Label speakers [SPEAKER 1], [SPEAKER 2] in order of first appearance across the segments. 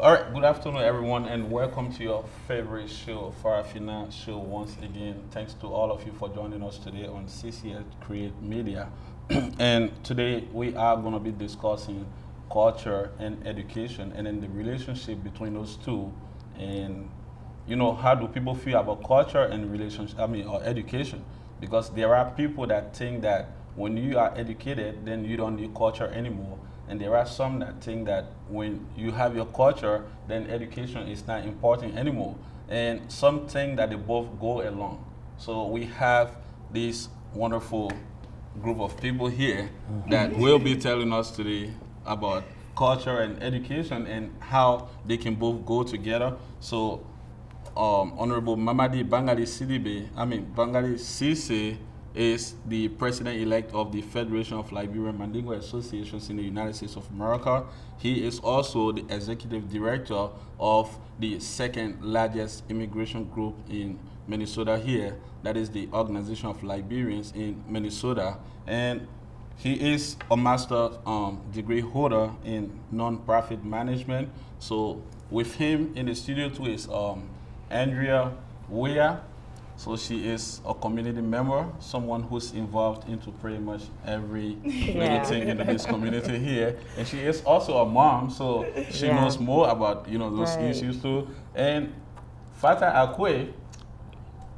[SPEAKER 1] All right, good afternoon, everyone, and welcome to your favorite show, Farafina Show, once again. Thanks to all of you for joining us today on CCS Create Media. And today we are going to be discussing culture and education, and then the relationship between those two. And how do people feel about culture and relationship? Or education? Because there are people that think that when you are educated, then you don't need culture anymore. And there are some that think that when you have your culture, then education is not important anymore. And some think that they both go along. So we have this wonderful group of people here that will be telling us today about culture and education and how they can both go together. So Honorable Mamadee Bangali Cisse is the president-elect of the Federation of Liberian Mandingo Associations in the United States of America. He is also the executive director of the second largest immigration group in Minnesota here, that is the Organization of Liberians in Minnesota. And he is a master's degree holder in nonprofit management. So with him in the studio too is Andrea So she is a community member, someone who's involved into pretty much every little thing in this community here. And she is also a mom, so she knows more about those issues too. And Fata Akwe,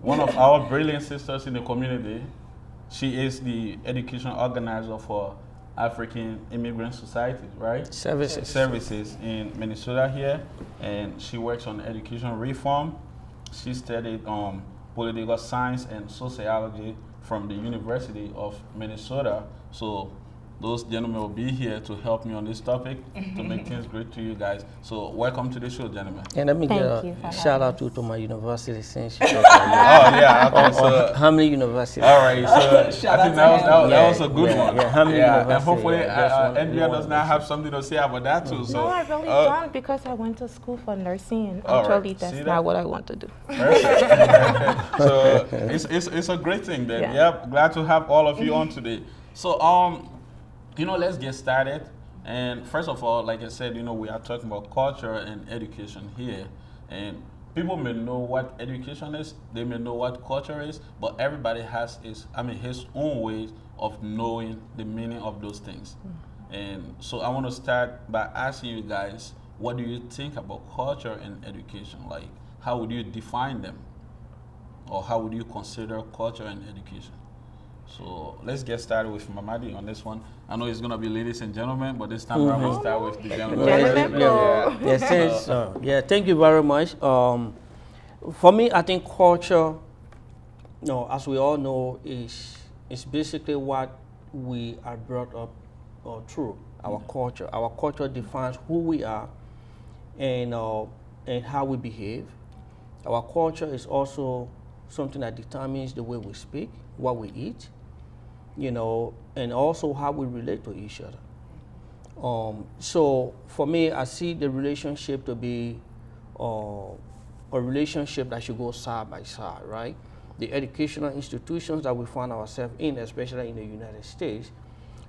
[SPEAKER 1] one of our brilliant sisters in the community, she is the education organizer for African Immigrant Society, right? Services in Minnesota here, and she works on education reform. She studied political science and sociology from the University of Minnesota. So those gentlemen will be here to help me on this topic to make things great to you guys. So welcome to the show, gentlemen.
[SPEAKER 2] And let me get a shout out to my university since you
[SPEAKER 1] okay. So
[SPEAKER 2] how many universities?
[SPEAKER 1] All right, so I think that was a good one.
[SPEAKER 2] Yeah, how many universities?
[SPEAKER 1] And hopefully Andrea does not have something to say about that too. So
[SPEAKER 3] no, I really don't, because I went to school for nursing, and actually that's not what I want to do.
[SPEAKER 1] So it's a great thing then. Yeah, glad to have all of you on today. So let's get started. And first of all, like I said, we are talking about culture and education here. And people may know what education is, they may know what culture is, but everybody has his own ways of knowing the meaning of those things. And so I want to start by asking you guys, what do you think about culture and education? Like, how would you define them? Or how would you consider culture and education? So let's get started with Mamadee on this one. I know it's going to be ladies and gentlemen, but this time I'm going to start with the gentlemen.
[SPEAKER 2] Thank you very much. For me, I think culture, as we all know, is basically what we are brought up through, our culture. Our culture defines who we are and how we behave. Our culture is also something that determines the way we speak, what we eat, and also how we relate to each other. So for me, I see the relationship to be a relationship that should go side by side, right? The educational institutions that we find ourselves in, especially in the United States,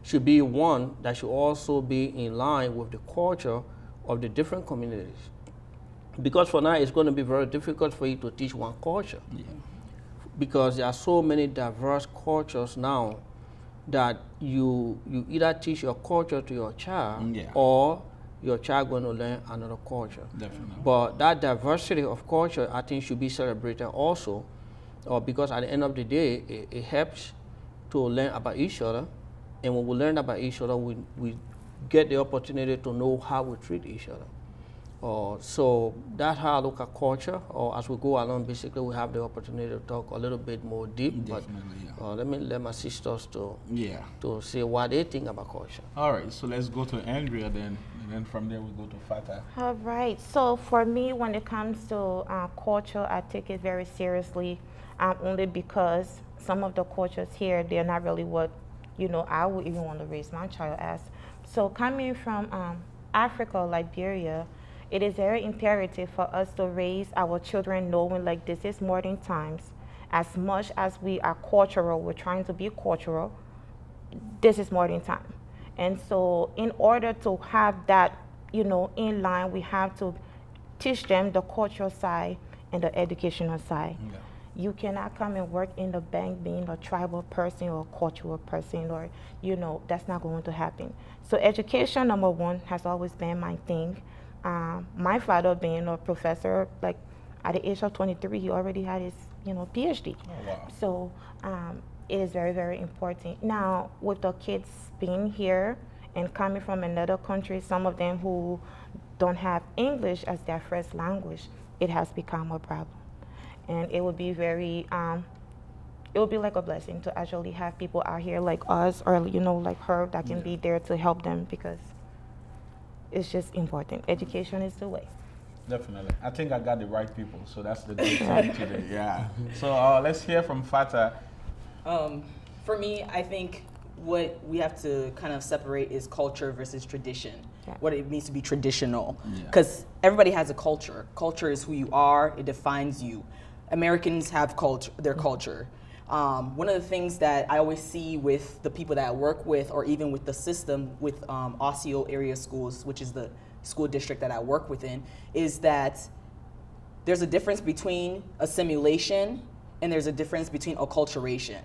[SPEAKER 2] should be one that should also be in line with the culture of the different communities. Because for now, it's going to be very difficult for you to teach one culture. Because there are so many diverse cultures now that you either teach your culture to your child or your child going to learn another culture.
[SPEAKER 1] Definitely.
[SPEAKER 2] But that diversity of culture, I think, should be celebrated also, because at the end of the day, it helps to learn about each other. And when we learn about each other, we get the opportunity to know how we treat each other. So that's how I look at culture. As we go along, basically, we have the opportunity to talk a little bit more deep. Let me let my sisters to say what they think about culture.
[SPEAKER 1] All right, so let's go to Andrea then, and then from there we go to Fata.
[SPEAKER 3] All right. So for me, when it comes to culture, I take it very seriously, only because some of the cultures here, they're not really what I would even want to raise my child as. So coming from Africa, Liberia, it is very imperative for us to raise our children knowing like this is modern times. As much as we are cultural, we're trying to be cultural, this is modern time. And so in order to have that, in line, we have to teach them the cultural side and the educational side.
[SPEAKER 1] Yeah.
[SPEAKER 3] You cannot come and work in the bank being a tribal person or a cultural person, or, you know, that's not going to happen. So education, number one, has always been my thing. My father being a professor, like at the age of 23, he already had his, you know, PhD.
[SPEAKER 1] Oh, wow.
[SPEAKER 3] So it is very, very important. Now, with the kids being here and coming from another country, some of them who don't have English as their first language, it has become a problem. And it would be very, it would be like a blessing to actually have people out here like us, or, you know, like her, that can be there to help them, because it's just important. Education is the way.
[SPEAKER 1] Definitely. I think I got the right people, so that's the good thing today. Yeah. So let's hear from Fata.
[SPEAKER 4] For me, I think what we have to kind of separate is culture versus tradition.
[SPEAKER 3] Yeah.
[SPEAKER 4] What it means to be traditional.
[SPEAKER 1] Yeah.
[SPEAKER 4] Because everybody has a culture. Culture is who you are, it defines you. Americans have culture, their culture. One of the things that I always see with the people that I work with, or even with the system with Osseo area schools, which is the school district that I work within, is that there's a difference between assimilation and there's a difference between acculturation.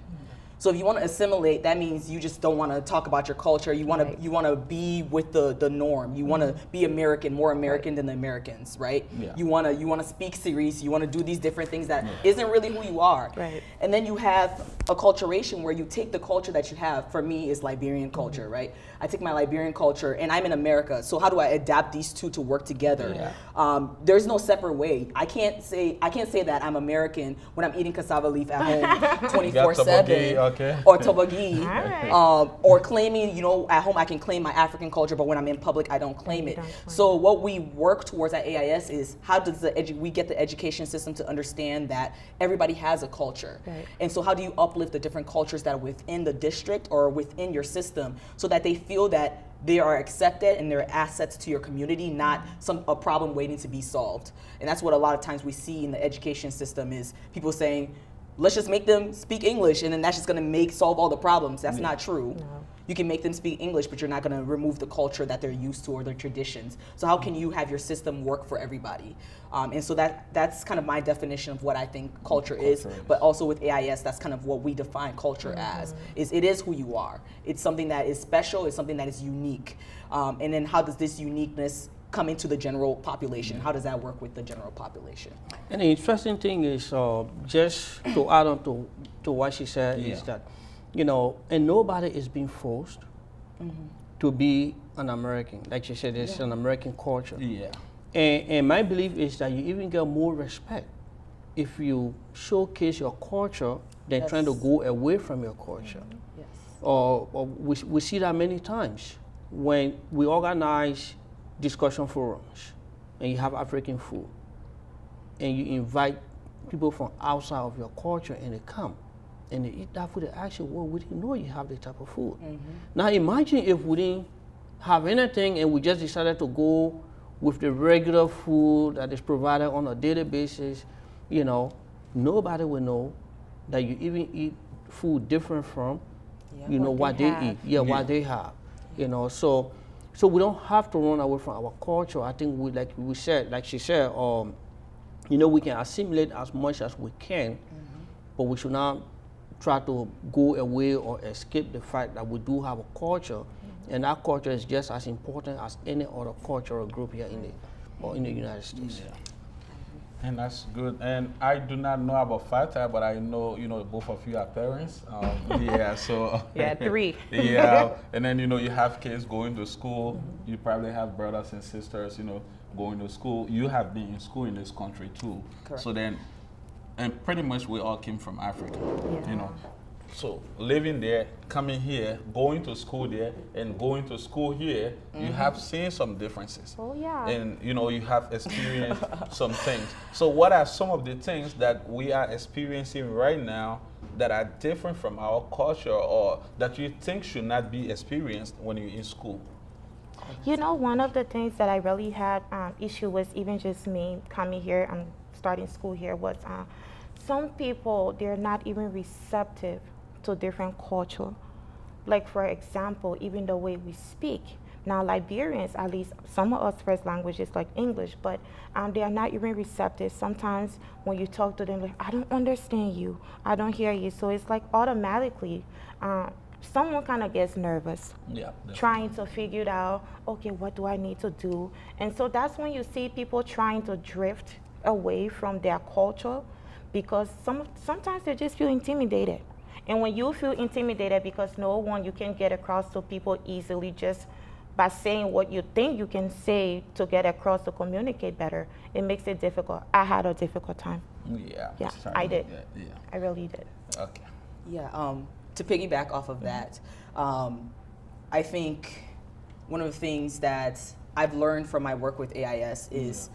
[SPEAKER 4] So if you want to assimilate, that means you just don't want to talk about your culture. You want to you want to be with the norm. You want to be American, more American than the Americans, right?
[SPEAKER 1] Yeah.
[SPEAKER 4] You want to speak series. You want to do these different things that isn't really who you are.
[SPEAKER 3] Right.
[SPEAKER 4] And then you have acculturation, where you take the culture that you have. For me, is Liberian culture, right? I take my Liberian culture, and I'm in America. So how do I adapt these two to work together?
[SPEAKER 1] Yeah.
[SPEAKER 4] There's no separate way. I can't say that I'm American when I'm eating cassava leaf at home 24/7.
[SPEAKER 1] Okay.
[SPEAKER 4] Or tobagi,
[SPEAKER 3] Alright.
[SPEAKER 4] or claiming, you know, at home I can claim my African culture, but when I'm in public I don't claim it. So what we work towards at AIS is how does we get the education system to understand that everybody has a culture,
[SPEAKER 3] Right.
[SPEAKER 4] and so how do you uplift the different cultures that are within the district or within your system, so that they feel that they are accepted and they're assets to your community, not a problem waiting to be solved. And that's what a lot of times we see in the education system is people saying, let's just make them speak English, and then that's just going to solve all the problems. That's not true.
[SPEAKER 3] No.
[SPEAKER 4] You can make them speak English, but you're not going to remove the culture that they're used to or their traditions. So how can you have your system work for everybody? And so that's kind of my definition of what I think culture is. But also with AIS, that's kind of what we define culture as. It is who you are. It's something that is special. It's something that is unique. And then how does this uniqueness come into the general population? How does that work with the general population?
[SPEAKER 2] And the interesting thing is, just to add on to what she said, is that, you know, and nobody is being forced to be an American. Like she said, it's an American culture.
[SPEAKER 1] Yeah.
[SPEAKER 2] And my belief is that you even get more respect if you showcase your culture than trying to go away from your culture.
[SPEAKER 4] Yes.
[SPEAKER 2] Or we see that many times when we organize discussion forums and you have African food and you invite people from outside of your culture and they come and they eat that food, they ask you, well, we didn't know you have this type of food. Now imagine if we didn't have anything and we just decided to go with the regular food that is provided on a daily basis. You know, nobody will know that you even eat food different from, you know, what they eat, what they have. You know, so we don't have to run away from our culture. I think like she said, you know, we can assimilate as much as we can, but we should not try to go away or escape the fact that we do have a culture, and that culture is just as important as any other cultural group here in the United States.
[SPEAKER 1] Yeah. And that's good. And I do not know about Fata, but I know, you know, both of you are parents. Yeah, so.
[SPEAKER 3] Yeah, 3.
[SPEAKER 1] Yeah, and then, you know, you have kids going to school. You probably have brothers and sisters, you know, going to school. You have been in school in this country too.
[SPEAKER 4] Correct.
[SPEAKER 1] So then, and pretty much we all came from Africa,
[SPEAKER 3] Yeah.
[SPEAKER 1] you know. So living there, coming here, going to school there, and going to school here, you have seen some differences.
[SPEAKER 3] Oh, yeah.
[SPEAKER 1] And you know, you have experienced some things. So what are some of the things that we are experiencing right now that are different from our culture, or that you think should not be experienced when you're in school?
[SPEAKER 3] You know, one of the things that I really had issue with, even just me coming here and starting school here, was some people, they're not even receptive to different culture. Like, for example, even the way we speak. Now, Liberians, at least some of us first language is like English, but they are not even receptive. Sometimes when you talk to them, like, I don't understand you, I don't hear you. So it's like automatically, someone kind of gets nervous.
[SPEAKER 1] Yeah.
[SPEAKER 3] Trying to figure it out, okay, what do I need to do? And so that's when you see people trying to drift away from their culture, because sometimes they just feel intimidated. And when you feel intimidated because no one you can get across to people easily just by saying what you think you can say to get across to communicate better, it makes it difficult. I had a difficult time.
[SPEAKER 1] Yeah.
[SPEAKER 3] Yeah,
[SPEAKER 1] Sorry.
[SPEAKER 3] I did.
[SPEAKER 1] Yeah.
[SPEAKER 3] I really did.
[SPEAKER 1] Okay.
[SPEAKER 4] Yeah, to piggyback off of that, I think one of the things that I've learned from my work with AIS is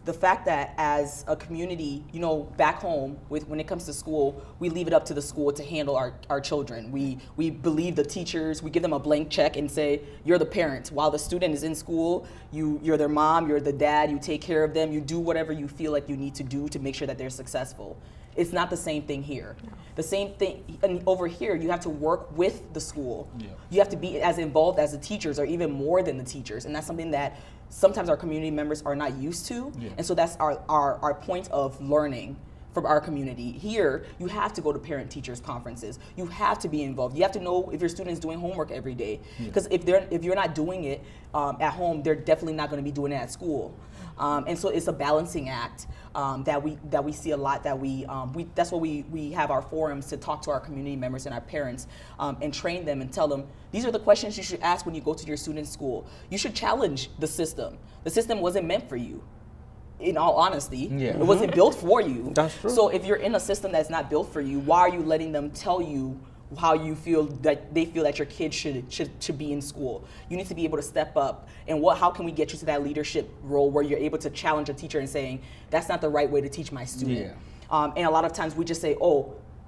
[SPEAKER 4] the fact that as a community, you know, back home, when it comes to school, we leave it up to the school to handle our children. We believe the teachers, we give them a blank check and say, you're the parent. While the student is in school, you're their mom, you're the dad, you take care of them, you do whatever you feel like you need to do to make sure that they're successful. It's not the same thing here. No. The same thing, and over here, you have to work with the school. Yeah. You have to be as involved as the teachers, or even more than the teachers, and that's something that sometimes our community members are not used to, and so that's our point of learning from our community. Here, you have to go to parent-teachers conferences. You have to be involved. You have to know if your student is doing homework every day, because if you're not doing it at home, they're definitely not going to be doing it at school. And so it's a balancing act that we see a lot. That's why we have our forums to talk to our community members and our parents and train them and tell them these are the questions you should ask when you go to your student's school. You should challenge the system. The system wasn't meant for you. In all honesty, it wasn't built for you.
[SPEAKER 2] That's true.
[SPEAKER 4] So if you're in a system that's not built for you, why are you letting them tell you how you feel that they feel that your kid should be in school? You need to be able to step up. And how can we get you to that leadership role where you're able to challenge a teacher and saying, that's not the right way to teach my student. And a lot of times we just say,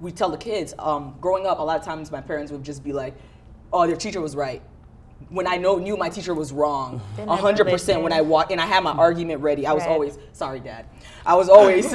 [SPEAKER 4] we tell the kids, growing up, a lot of times my parents would just be like, oh, their teacher was right. When I knew my teacher was wrong, 100% when I walked and I had my argument ready, I was always, sorry dad, I always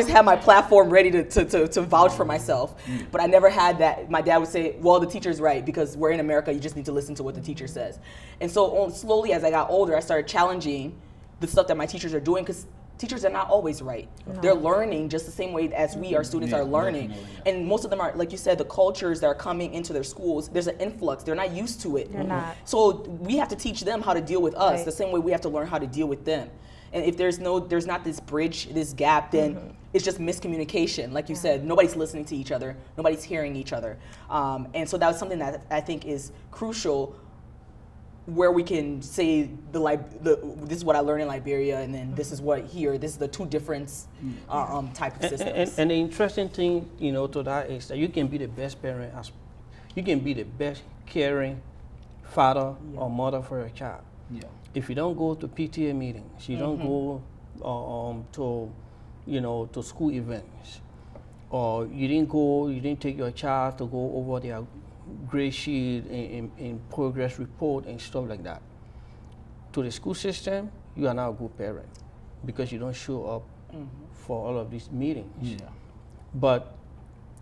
[SPEAKER 4] had my platform ready to vouch for myself. But I never had that. My dad would say, well, the teacher's right, because we're in America, you just need to listen to what the teacher says. And so slowly as I got older, I started challenging the stuff that my teachers are doing, because teachers are not always right. No. They're learning just the same way as we, our students, are learning. And most of them are, like you said, the cultures that are coming into their schools, there's an influx. They're not used to it.
[SPEAKER 3] They're not.
[SPEAKER 4] So we have to teach them how to deal with us, the same way we have to learn how to deal with them. And if there's not this bridge, this gap, then it's just miscommunication. Like you said, nobody's listening to each other, nobody's hearing each other. And so that was something that I think is crucial, where we can say this is what I learned in Liberia, and then this is what here. This is the two different type of systems.
[SPEAKER 2] And the interesting thing, to that is that you can be the best parent, you can be the best caring father or mother for your child. Yeah. If you don't go to PTA meetings, you don't go to school events, or you didn't take your child to go over their grade sheet in progress report and stuff like that. To the school system, you are not a good parent because you don't show up for all of these meetings. Yeah. But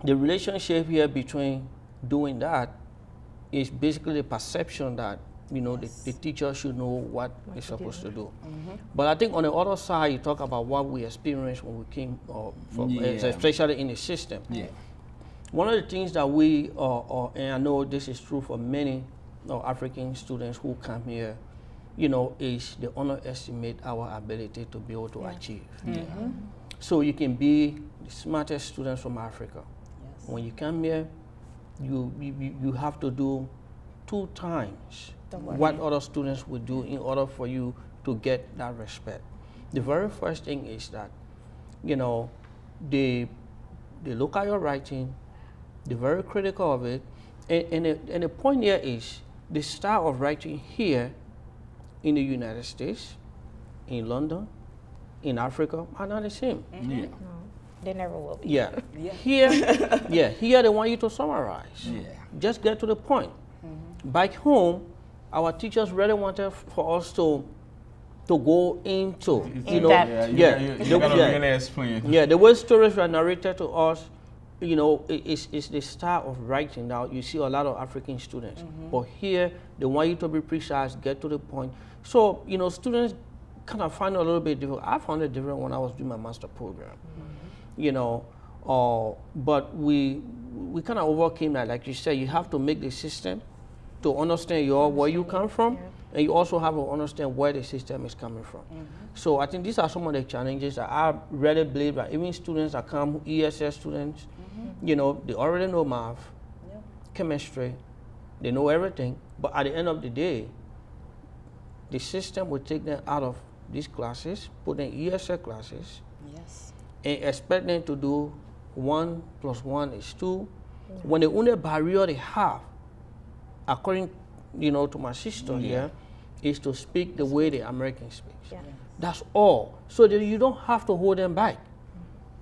[SPEAKER 2] the relationship here between doing that is basically the perception that the teacher should know what they're supposed to do. But I think on the other side, you talk about what we experienced when we came especially in the system. Yeah. One of the things that we, and I know this is true for many African students who come here, is they underestimate our ability to be able to achieve. So you can be the smartest students from Africa. Yes. When you come here, you have to do 2 times what other students would do in order for you to get that respect. The very first thing is that, they look at your writing. They're very critical of it, and the point here is the style of writing here in the United States, in London, in Africa are not the same.
[SPEAKER 3] No, they never will be.
[SPEAKER 2] Here they want you to summarize. Just get to the point. Back home, our teachers really wanted for us to go into,
[SPEAKER 1] you gotta really explain.
[SPEAKER 2] The way stories were narrated to us. It's the style of writing. Now, you see a lot of African students, but here They want you to be precise, get to the point. So, you know, students kind of find it a little bit difficult. I found it different when I was doing my master program. You know, but we kind of overcame that. Like you said, you have to make the system to understand where you come from, and you also have to understand where the system is coming from. So I think these are some of the challenges that I really believe that even students that come, ESS students, you know, they already know math, chemistry, they know everything, but at the end of the day, the system will take them out of these classes, put them in ESL classes, and expect them to do 1 + 1 = 2, when the only barrier they have, according, you know, to my sister here, is to speak the way the American speaks. That's all. So that you don't have to hold them back.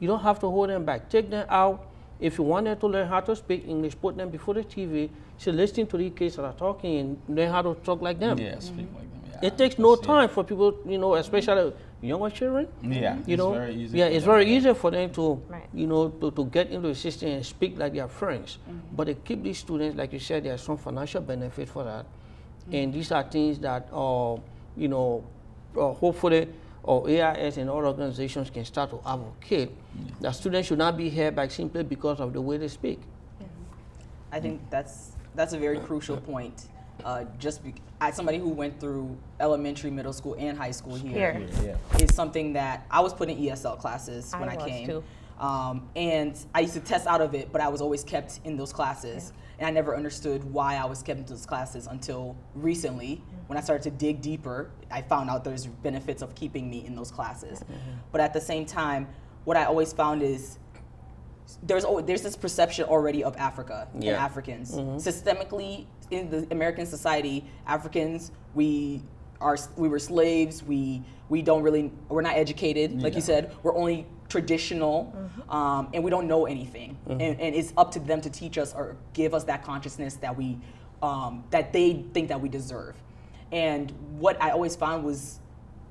[SPEAKER 2] You don't have to hold them back. Take them out. If you want them to learn how to speak English, put them before the TV, so listen to the kids that are talking and learn how to talk like them.
[SPEAKER 1] Yeah, speak like them. Yeah,
[SPEAKER 2] it takes no time for people, you know, especially younger children.
[SPEAKER 1] Yeah,
[SPEAKER 2] you know,
[SPEAKER 1] very easy.
[SPEAKER 2] Yeah, it's very easy for them to, you know, to get into the system and speak like their friends. But they keep these students, like you said, there's some financial benefit for that, and these are things that, you know, hopefully, AIS and other organizations can start to advocate that students should not be held back simply because of the way they speak.
[SPEAKER 4] I think that's a very crucial point. As somebody who went through elementary, middle school, and high school here, is something that I was put in ESL classes when I came. Too. And I used to test out of it, but I was always kept in those classes. And I never understood why I was kept in those classes until recently. When I started to dig deeper, I found out there's benefits of keeping me in those classes. But at the same time, what I always found is there's this perception already of Africa and Africans. Systemically, in the American society, Africans, we were slaves. We're not educated, like you said. We're only traditional, and we don't know anything. And it's up to them to teach us or give us that consciousness that that they think that we deserve. And what I always found was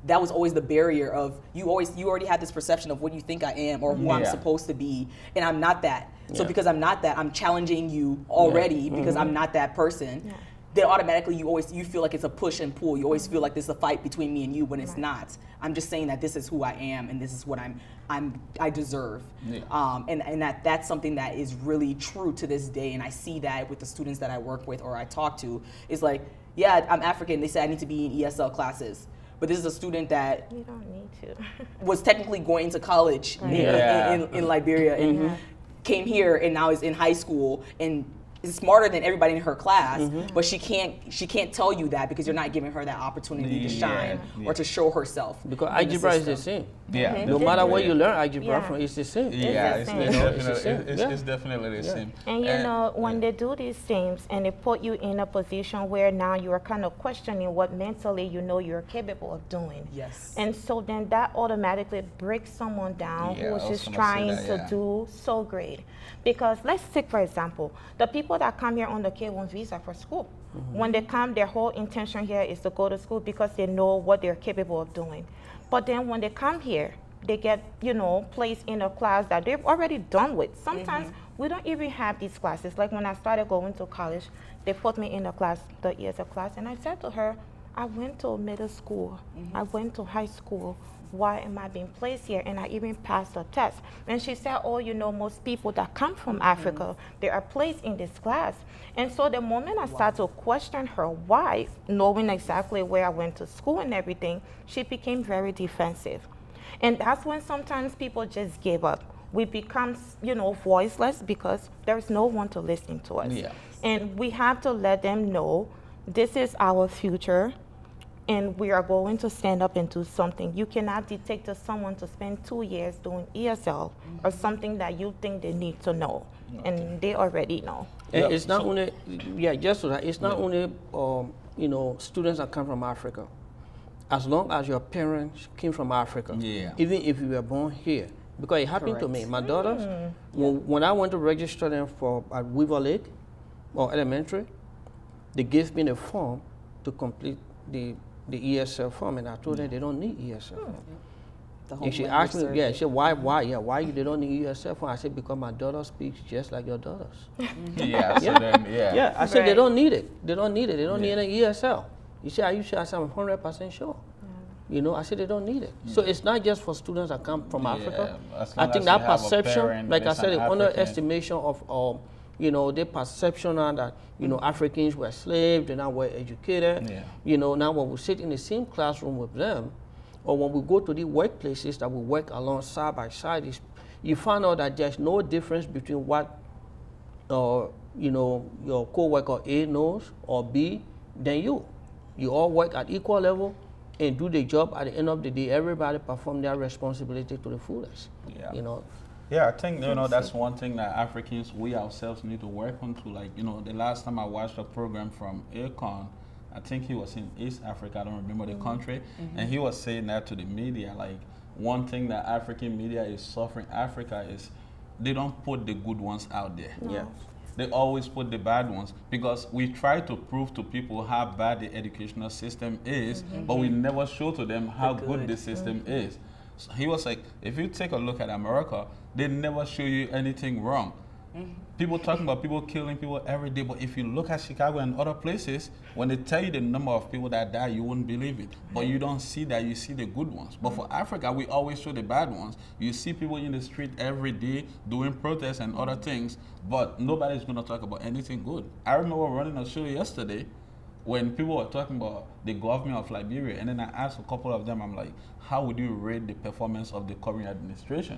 [SPEAKER 4] that was always the barrier of you already have this perception of what you think I am or who I'm supposed to be, and I'm not that. So because I'm not that, I'm challenging you already because I'm not that person. Then automatically you feel like it's a push and pull. You always feel like there's a fight between me and you when it's not. I'm just saying that this is who I am and this is what I deserve. And that's something that is really true to this day. And I see that with the students that I work with or I talk to. It's like, yeah, I'm African. They say I need to be in ESL classes. But this is a student that
[SPEAKER 3] you don't need to.
[SPEAKER 4] was technically going to college in Liberia and came here and now is in high school and is smarter than everybody in her class, but she can't tell you that because you're not giving her that opportunity to shine or to show herself.
[SPEAKER 2] Because algebra is the same. No matter where you learn algebra from, it's the same.
[SPEAKER 1] It's definitely the same.
[SPEAKER 3] And you know, when they do these things and they put you in a position where now you are kind of questioning what mentally you know you're capable of doing. And so then that automatically breaks someone down who is just trying to do so great. Because let's take, for example, the people that come here on the K-1 visa for school. When they come, their whole intention here is to go to school because they know what they're capable of doing. But then when they come here, they get, you know, placed in a class that they've already done with. Sometimes we don't even have these classes. Like when I started going to college, they put me in a class, the ESL class, and I said to her, I went to middle school, I went to high school. Why am I being placed here? And I even passed the test. And she said, oh, you know, most people that come from Africa, they are placed in this class. And so the moment I started to question her why, knowing exactly where I went to school and everything, she became very defensive. And that's when sometimes people just give up. We become, you know, voiceless because there's no one to listen to us. And we have to let them know this is our future. And we are going to stand up and do something. You cannot dictate to someone to spend 2 years doing ESL or something that you think they need to know, and they already know.
[SPEAKER 2] And it's not only, just so that it's not only, you know, students that come from Africa. As long as your parents came from Africa, even if you were born here, because it happened to me. My daughters, when I went to register them at Weaver Lake or elementary, they gave me the form to complete the ESL form, and I told them they don't need ESL form.
[SPEAKER 4] The
[SPEAKER 2] And she
[SPEAKER 4] home
[SPEAKER 2] asked me,
[SPEAKER 4] language
[SPEAKER 2] yeah,
[SPEAKER 4] survey.
[SPEAKER 2] she said, why you they don't need your cell phone? I said, because my daughter speaks just like your daughters.
[SPEAKER 1] Yeah, so then, yeah.
[SPEAKER 2] Yeah, I said, they
[SPEAKER 3] Right.
[SPEAKER 2] don't need it. They don't need it. They don't
[SPEAKER 1] Yeah.
[SPEAKER 2] need an ESL. You say, are you sure? I said, I'm 100% sure. You know, I said, they don't need it. So it's not just for students that come from Africa.
[SPEAKER 1] as
[SPEAKER 2] I
[SPEAKER 1] long
[SPEAKER 2] think
[SPEAKER 1] as
[SPEAKER 2] that
[SPEAKER 1] you have a
[SPEAKER 2] perception,
[SPEAKER 1] parent
[SPEAKER 2] like I
[SPEAKER 1] that's
[SPEAKER 2] said,
[SPEAKER 1] an
[SPEAKER 2] the
[SPEAKER 1] African.
[SPEAKER 2] underestimation of, you know, the perception now that, you know, Africans were slaves, they now were educated.
[SPEAKER 1] Yeah.
[SPEAKER 2] You know, now when we sit in the same classroom with them, or when we go to the workplaces that we work along side by side, you find out that there's no difference between what, you know, your coworker A knows or B than you. You all work at equal level and do the job. At the end of the day, everybody perform their responsibility to the fullest.
[SPEAKER 1] Yeah.
[SPEAKER 2] You know.
[SPEAKER 1] Yeah, I think, you know, that's one thing that Africans, we ourselves need to work on to. Like, you know, the last time I watched a program from Akon, I think he was in East Africa, I don't remember the country, and he was saying that to the media, like, one thing that African media is suffering Africa is they don't put the good ones out there.
[SPEAKER 2] Yeah.
[SPEAKER 1] They always put the bad ones because we try to prove to people how bad the educational system is, but we never show to them how good the system is. So he was like, if you take a look at America, they never show you anything wrong. People talking about people killing people every day, but if you look at Chicago and other places, when they tell you the number of people that die, you wouldn't believe it. But you don't see that, you see the good ones. But for Africa, we always show the bad ones. You see people in the street every day doing protests and other things, but nobody's gonna talk about anything good. I remember running a show yesterday when people were talking about the government of Liberia, and then I asked a couple of them, I'm like, how would you rate the performance of the current administration?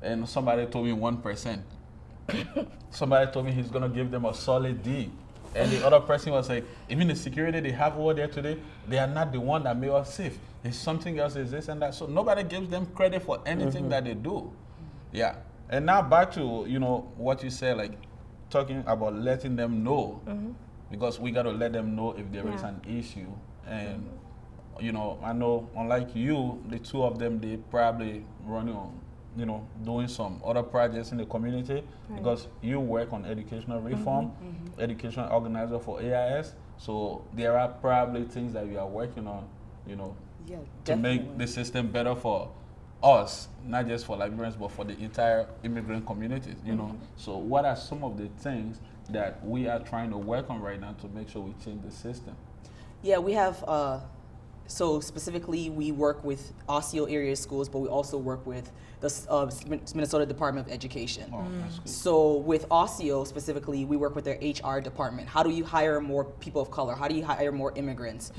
[SPEAKER 1] And somebody told me 1%. Somebody told me he's gonna give them a solid D. And the other person was like, even the security they have over there today, they are not the one that made us safe. It's something else, is this and that. So nobody gives them credit for anything that they do. Yeah. And now back to, you know, what you said, like talking about letting them know, because we gotta let them know if there is an issue. And you know, I know unlike you, the two of them, they probably running on, you know, doing some other projects in the community, because you work on educational reform, educational organizer for AIS. So there are probably things that you are working on, you know,
[SPEAKER 4] Yeah,
[SPEAKER 1] to make
[SPEAKER 4] definitely.
[SPEAKER 1] the system better for us, not just for Liberians, but for the entire immigrant communities, you know. So what are some of the things that we are trying to work on right now to make sure we change the system?
[SPEAKER 4] Yeah, we have, so specifically we work with Osseo area schools, but we also work with the Minnesota Department of Education.
[SPEAKER 1] Oh, that's good.
[SPEAKER 4] So with Osseo specifically, we work with their HR department. How do you hire more people of color? How do you hire more immigrants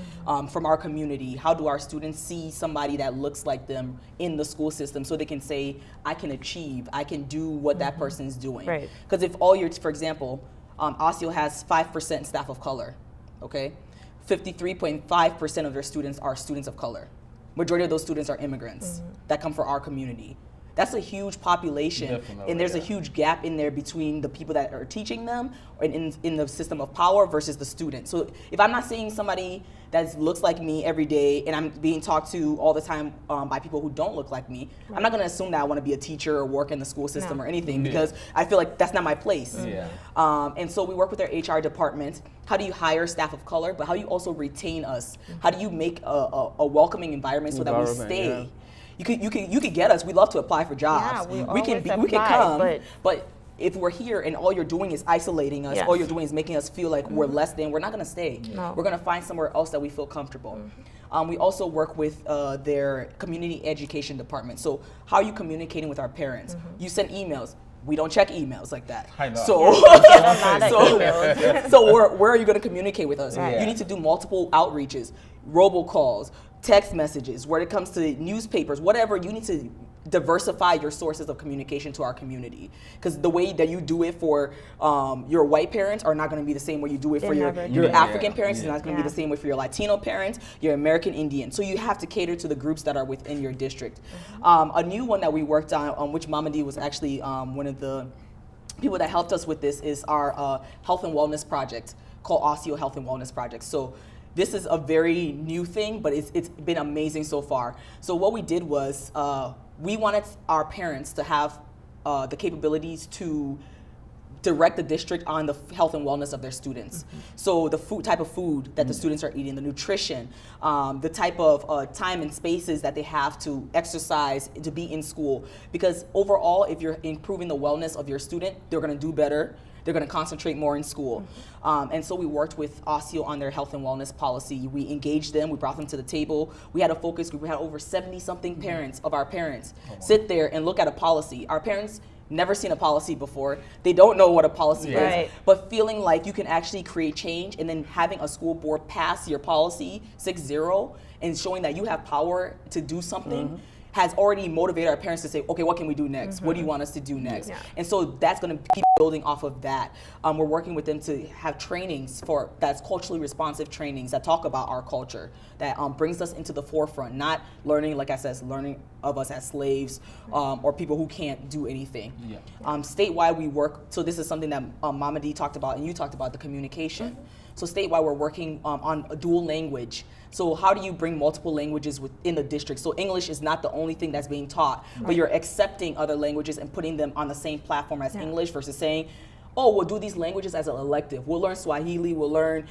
[SPEAKER 4] from our community? How do our students see somebody that looks like them in the school system so they can say, I can achieve, I can do what that person's doing?
[SPEAKER 3] Right.
[SPEAKER 4] Because if all your, for example, Osseo has 5% staff of color, okay? 53.5% of their students are students of color. Majority of those students are immigrants that come from our community. That's a huge population,
[SPEAKER 1] Definitely,
[SPEAKER 4] and there's a
[SPEAKER 1] yeah.
[SPEAKER 4] huge gap in there between the people that are teaching them or in the system of power versus the student. So if I'm not seeing somebody that looks like me every day and I'm being talked to all the time by people who don't look like me, I'm not gonna assume that I wanna be a teacher or work in the school system
[SPEAKER 3] No.
[SPEAKER 4] or anything because I feel like that's not my place.
[SPEAKER 1] Yeah.
[SPEAKER 4] And so we work with their HR department. How do you hire staff of color, but how do you also retain us? How do you make a welcoming environment so that we
[SPEAKER 2] Environment,
[SPEAKER 4] stay?
[SPEAKER 2] yeah.
[SPEAKER 4] You could get us. We love to apply for jobs.
[SPEAKER 3] Yeah, we
[SPEAKER 4] we can
[SPEAKER 3] always
[SPEAKER 4] we can
[SPEAKER 3] apply,
[SPEAKER 4] come, but if we're here and all you're doing is isolating us,
[SPEAKER 3] Yes.
[SPEAKER 4] all you're doing is making us feel like we're less than, we're not gonna stay.
[SPEAKER 3] No.
[SPEAKER 4] We're gonna find somewhere else that we feel comfortable. We also work with their community education department. So how are you communicating with our parents? You send emails. We don't check emails like that.
[SPEAKER 1] I know.
[SPEAKER 4] So,
[SPEAKER 3] A lot of
[SPEAKER 4] so,
[SPEAKER 3] emails.
[SPEAKER 4] so where are you going to communicate with us?
[SPEAKER 3] Right.
[SPEAKER 4] You need to do multiple outreaches, robocalls, text messages. When it comes to newspapers, whatever, you need to diversify your sources of communication to our community. Because the way that you do it for your white parents are not going to be the same way you do it for
[SPEAKER 3] They're
[SPEAKER 4] your,
[SPEAKER 3] never
[SPEAKER 4] your
[SPEAKER 3] gonna be.
[SPEAKER 4] African parents. It's not going to be
[SPEAKER 3] Yeah.
[SPEAKER 4] the same way for your Latino parents, your American Indian. So you have to cater to the groups that are within your district. A new one that we worked on which Mamadee was actually one of the people that helped us with this, is our health and wellness project called Osseo Health and Wellness Project. So this is a very new thing, but it's been amazing so far. So what we did was we wanted our parents to have the capabilities to direct the district on the health and wellness of their students. So the type of food that the students are eating, the nutrition, the type of time and spaces that they have to exercise, to be in school. Because overall, if you're improving the wellness of your student, they're gonna do better. They're going to concentrate more in school. And so we worked with OSSEO on their health and wellness policy. We engaged them, we brought them to the table. We had a focus group. We had over 70-something parents of our parents sit there and look at a policy. Our parents never seen a policy before. They don't know what a policy is. But feeling like you can actually create change, and then having a school board pass your policy 6-0 and showing that you have power to do something has already motivated our parents to say, okay, what can we do next? What do you want us to do next? And so that's going to keep building off of that. We're working with them to have trainings that's culturally responsive trainings that talk about our culture, that brings us into the forefront, not learning, like I said, learning of us as slaves or people who can't do anything. Statewide, we work, so this is something that Mamadee talked about and you talked about, the communication. So statewide, we're working on a dual language. So how do you bring multiple languages within the district? So English is not the only thing that's being taught, but you're accepting other languages and putting them on the same platform as English versus saying, oh, we'll do these languages as an elective. We'll learn Swahili, we'll learn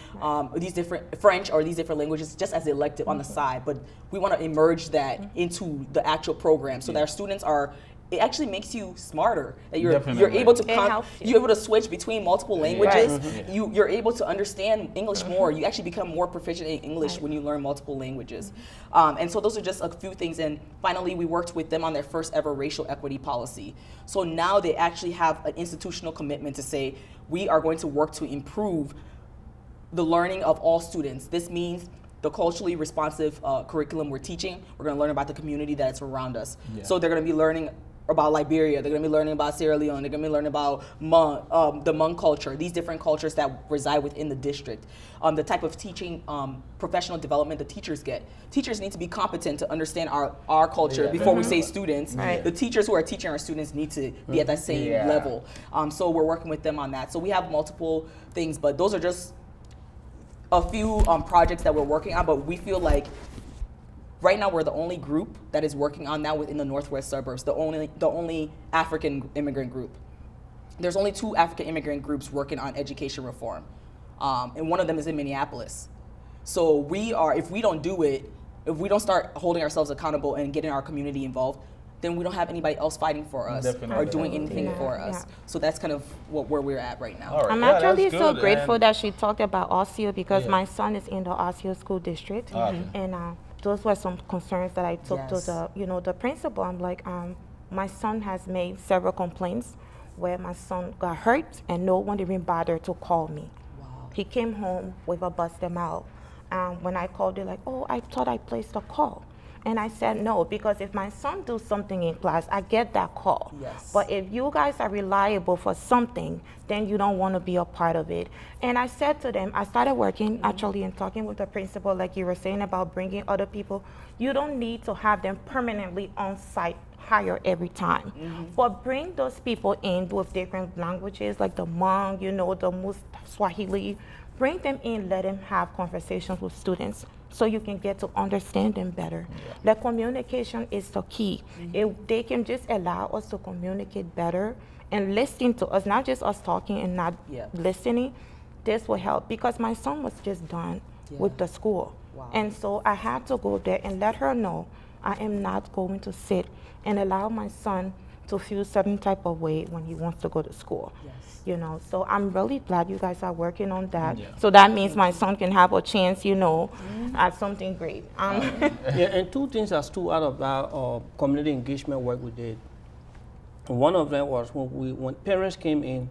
[SPEAKER 4] these different French or these different languages just as elective on the side. But we want to emerge that into the actual program so that our students are, it actually makes you smarter. That you're able to you're able to switch between multiple languages. You're able to understand English more. You actually become more proficient in English when you learn multiple languages. And so those are just a few things. And finally, we worked with them on their first ever racial equity policy. So now they actually have an institutional commitment to say, we are going to work to improve the learning of all students. This means the culturally responsive curriculum we're teaching, we're going to learn about the community that's around us. So they're going to be learning about Liberia, they're going to be learning about Sierra Leone, they're going to be learning about Hmong, the Hmong culture, these different cultures that reside within the district. The type of teaching, professional development the teachers get. Teachers need to be competent to understand our culture before we say students. The teachers who are teaching our students need to be at that same level. So we're working with them on that. So we have multiple things, but those are just a few projects that we're working on, but we feel like right now we're the only group that is working on that within the northwest suburbs, the only African immigrant group. There's only 2 African immigrant groups working on education reform, and one of them is in Minneapolis. So we are, if we don't do it, if we don't start holding ourselves accountable and getting our community involved, then we don't have anybody else fighting for us or doing anything for us. So that's kind of where we're at right now.
[SPEAKER 3] I'm actually so grateful that she talked about OSSEO because my son is in the OSSEO school district, and those were some concerns that I took to the, the principal. I'm like, my son has made several complaints where my son got hurt and no one even bothered to call me. He came home with a busted mouth. When I called, they're like, oh, I thought I placed a call. And I said no, because if my son does something in class, I get that call. But if you guys are reliable for something, then you don't want to be a part of it. And I said to them, I started working actually and talking with the principal, like you were saying about bringing other people. You don't need to have them permanently on site hire every time. But bring those people in with different languages, like the Hmong, the Swahili. Bring them in, let them have conversations with students so you can get to understand them better. The communication is the key. If they can just allow us to communicate better and listen to us, not just us talking and not listening, this will help. Because my son was just done with the school. And so I had to go there and let her know I am not going to sit and allow my son to feel certain type of way when he wants to go to school. So I'm really glad you guys are working on that. So that means my son can have a chance, at something great.
[SPEAKER 2] And 2 things that stood out of that community engagement work we did. One of them was when parents came in,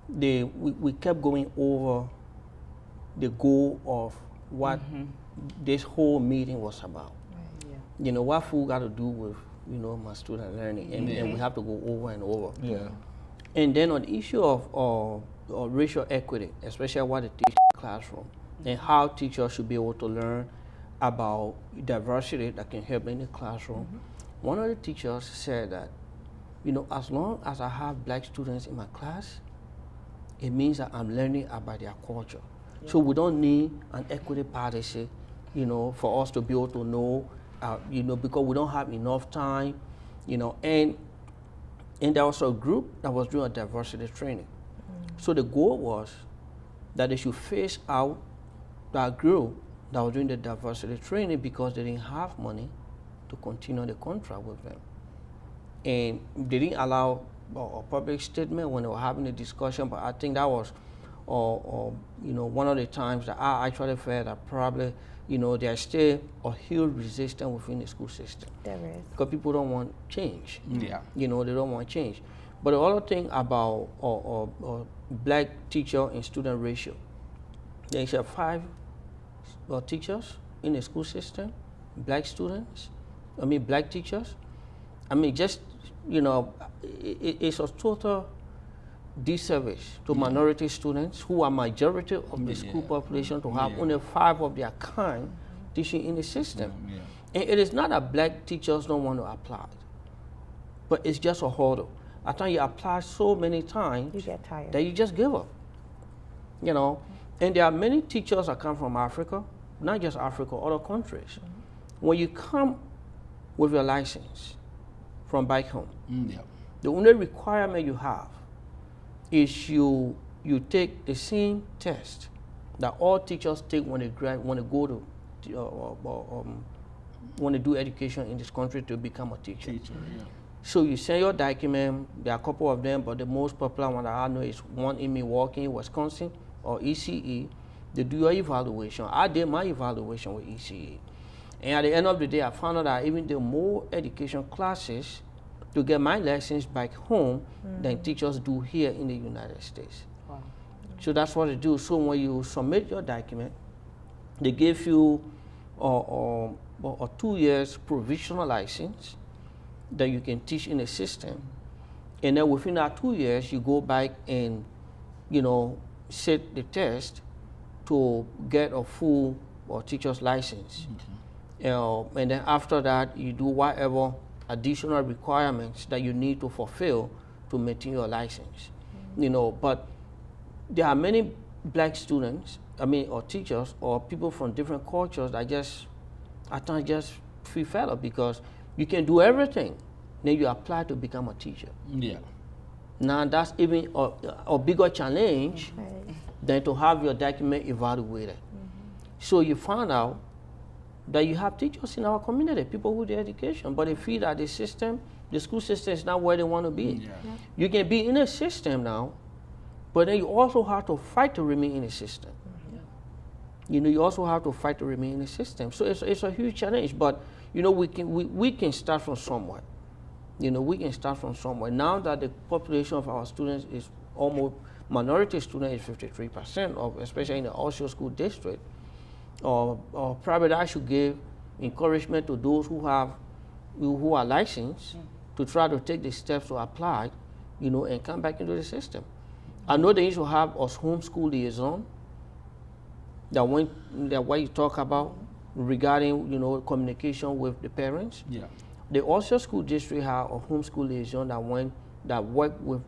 [SPEAKER 2] we kept going over the goal of what this whole meeting was about. What food got to do with my student learning, and we have to go over and over. And then on the issue of racial equity, especially what they teach in the classroom, and how teachers should be able to learn about diversity that can help in the classroom. One of the teachers said that, as long as I have black students in my class, it means that I'm learning about their culture. So we don't need an equity policy, for us to be able to know, because we don't have enough time, and there was a group that was doing a diversity training. So the goal was that they should phase out that group that was doing the diversity training because they didn't have money to continue the contract with them. And they didn't allow a public statement when they were having a discussion, but I think that was one of the times that I actually felt that probably there's still a huge resistance within the school system.
[SPEAKER 3] There is.
[SPEAKER 2] Because people don't want change.
[SPEAKER 1] Yeah.
[SPEAKER 2] They don't want change. But the other thing about black teacher and student ratio, there is 5 teachers in the school system, black teachers. It's a total disservice to minority students who are majority of the school population to have only 5 of their kind teaching in the system. And it is not that black teachers don't want to apply, but it's just a hurdle. I think you apply so many times
[SPEAKER 3] You get tired.
[SPEAKER 2] that you just give up. And there are many teachers that come from Africa, not just Africa, other countries. When you come with your license from back home, the only requirement you have is you take the same test that all teachers take when they do education in this country to become a teacher. So you send your document. There are a couple of them, but the most popular one that I know is one in Milwaukee, Wisconsin, or ECE. They do your evaluation. I did my evaluation with ECE. And at the end of the day, I found out that even the more education classes to get my license back home than teachers do here in the United States.
[SPEAKER 4] Wow.
[SPEAKER 2] So that's what they do. So when you submit your document, they give you a 2 years provisional license that you can teach in the system. And then within that 2 years, you go back and, sit the test to get a full teacher's license. And then after that, you do whatever additional requirements that you need to fulfill to maintain your license. But there are many black students, or teachers, or people from different cultures that at times just feel fed up because you can do everything, then you apply to become a teacher. Now that's even a bigger challenge than to have your document evaluated. So you find out that you have teachers in our community, people with the education, but they feel that the school system is not where they want to be. You can be in a system now, but then you also have to fight to remain in the system. You also have to fight to remain in the system. So it's a huge challenge, but we can start from somewhere. We can start from somewhere. Now that the population of our students is almost, minority students is 53%, especially in the Osho School District, probably I should give encouragement to those who are licensed to try to take the steps to apply, and come back into the system. I know they used to have a homeschool liaison, that what you talk about regarding, communication with the parents. The Osho School District have a homeschool liaison that work with,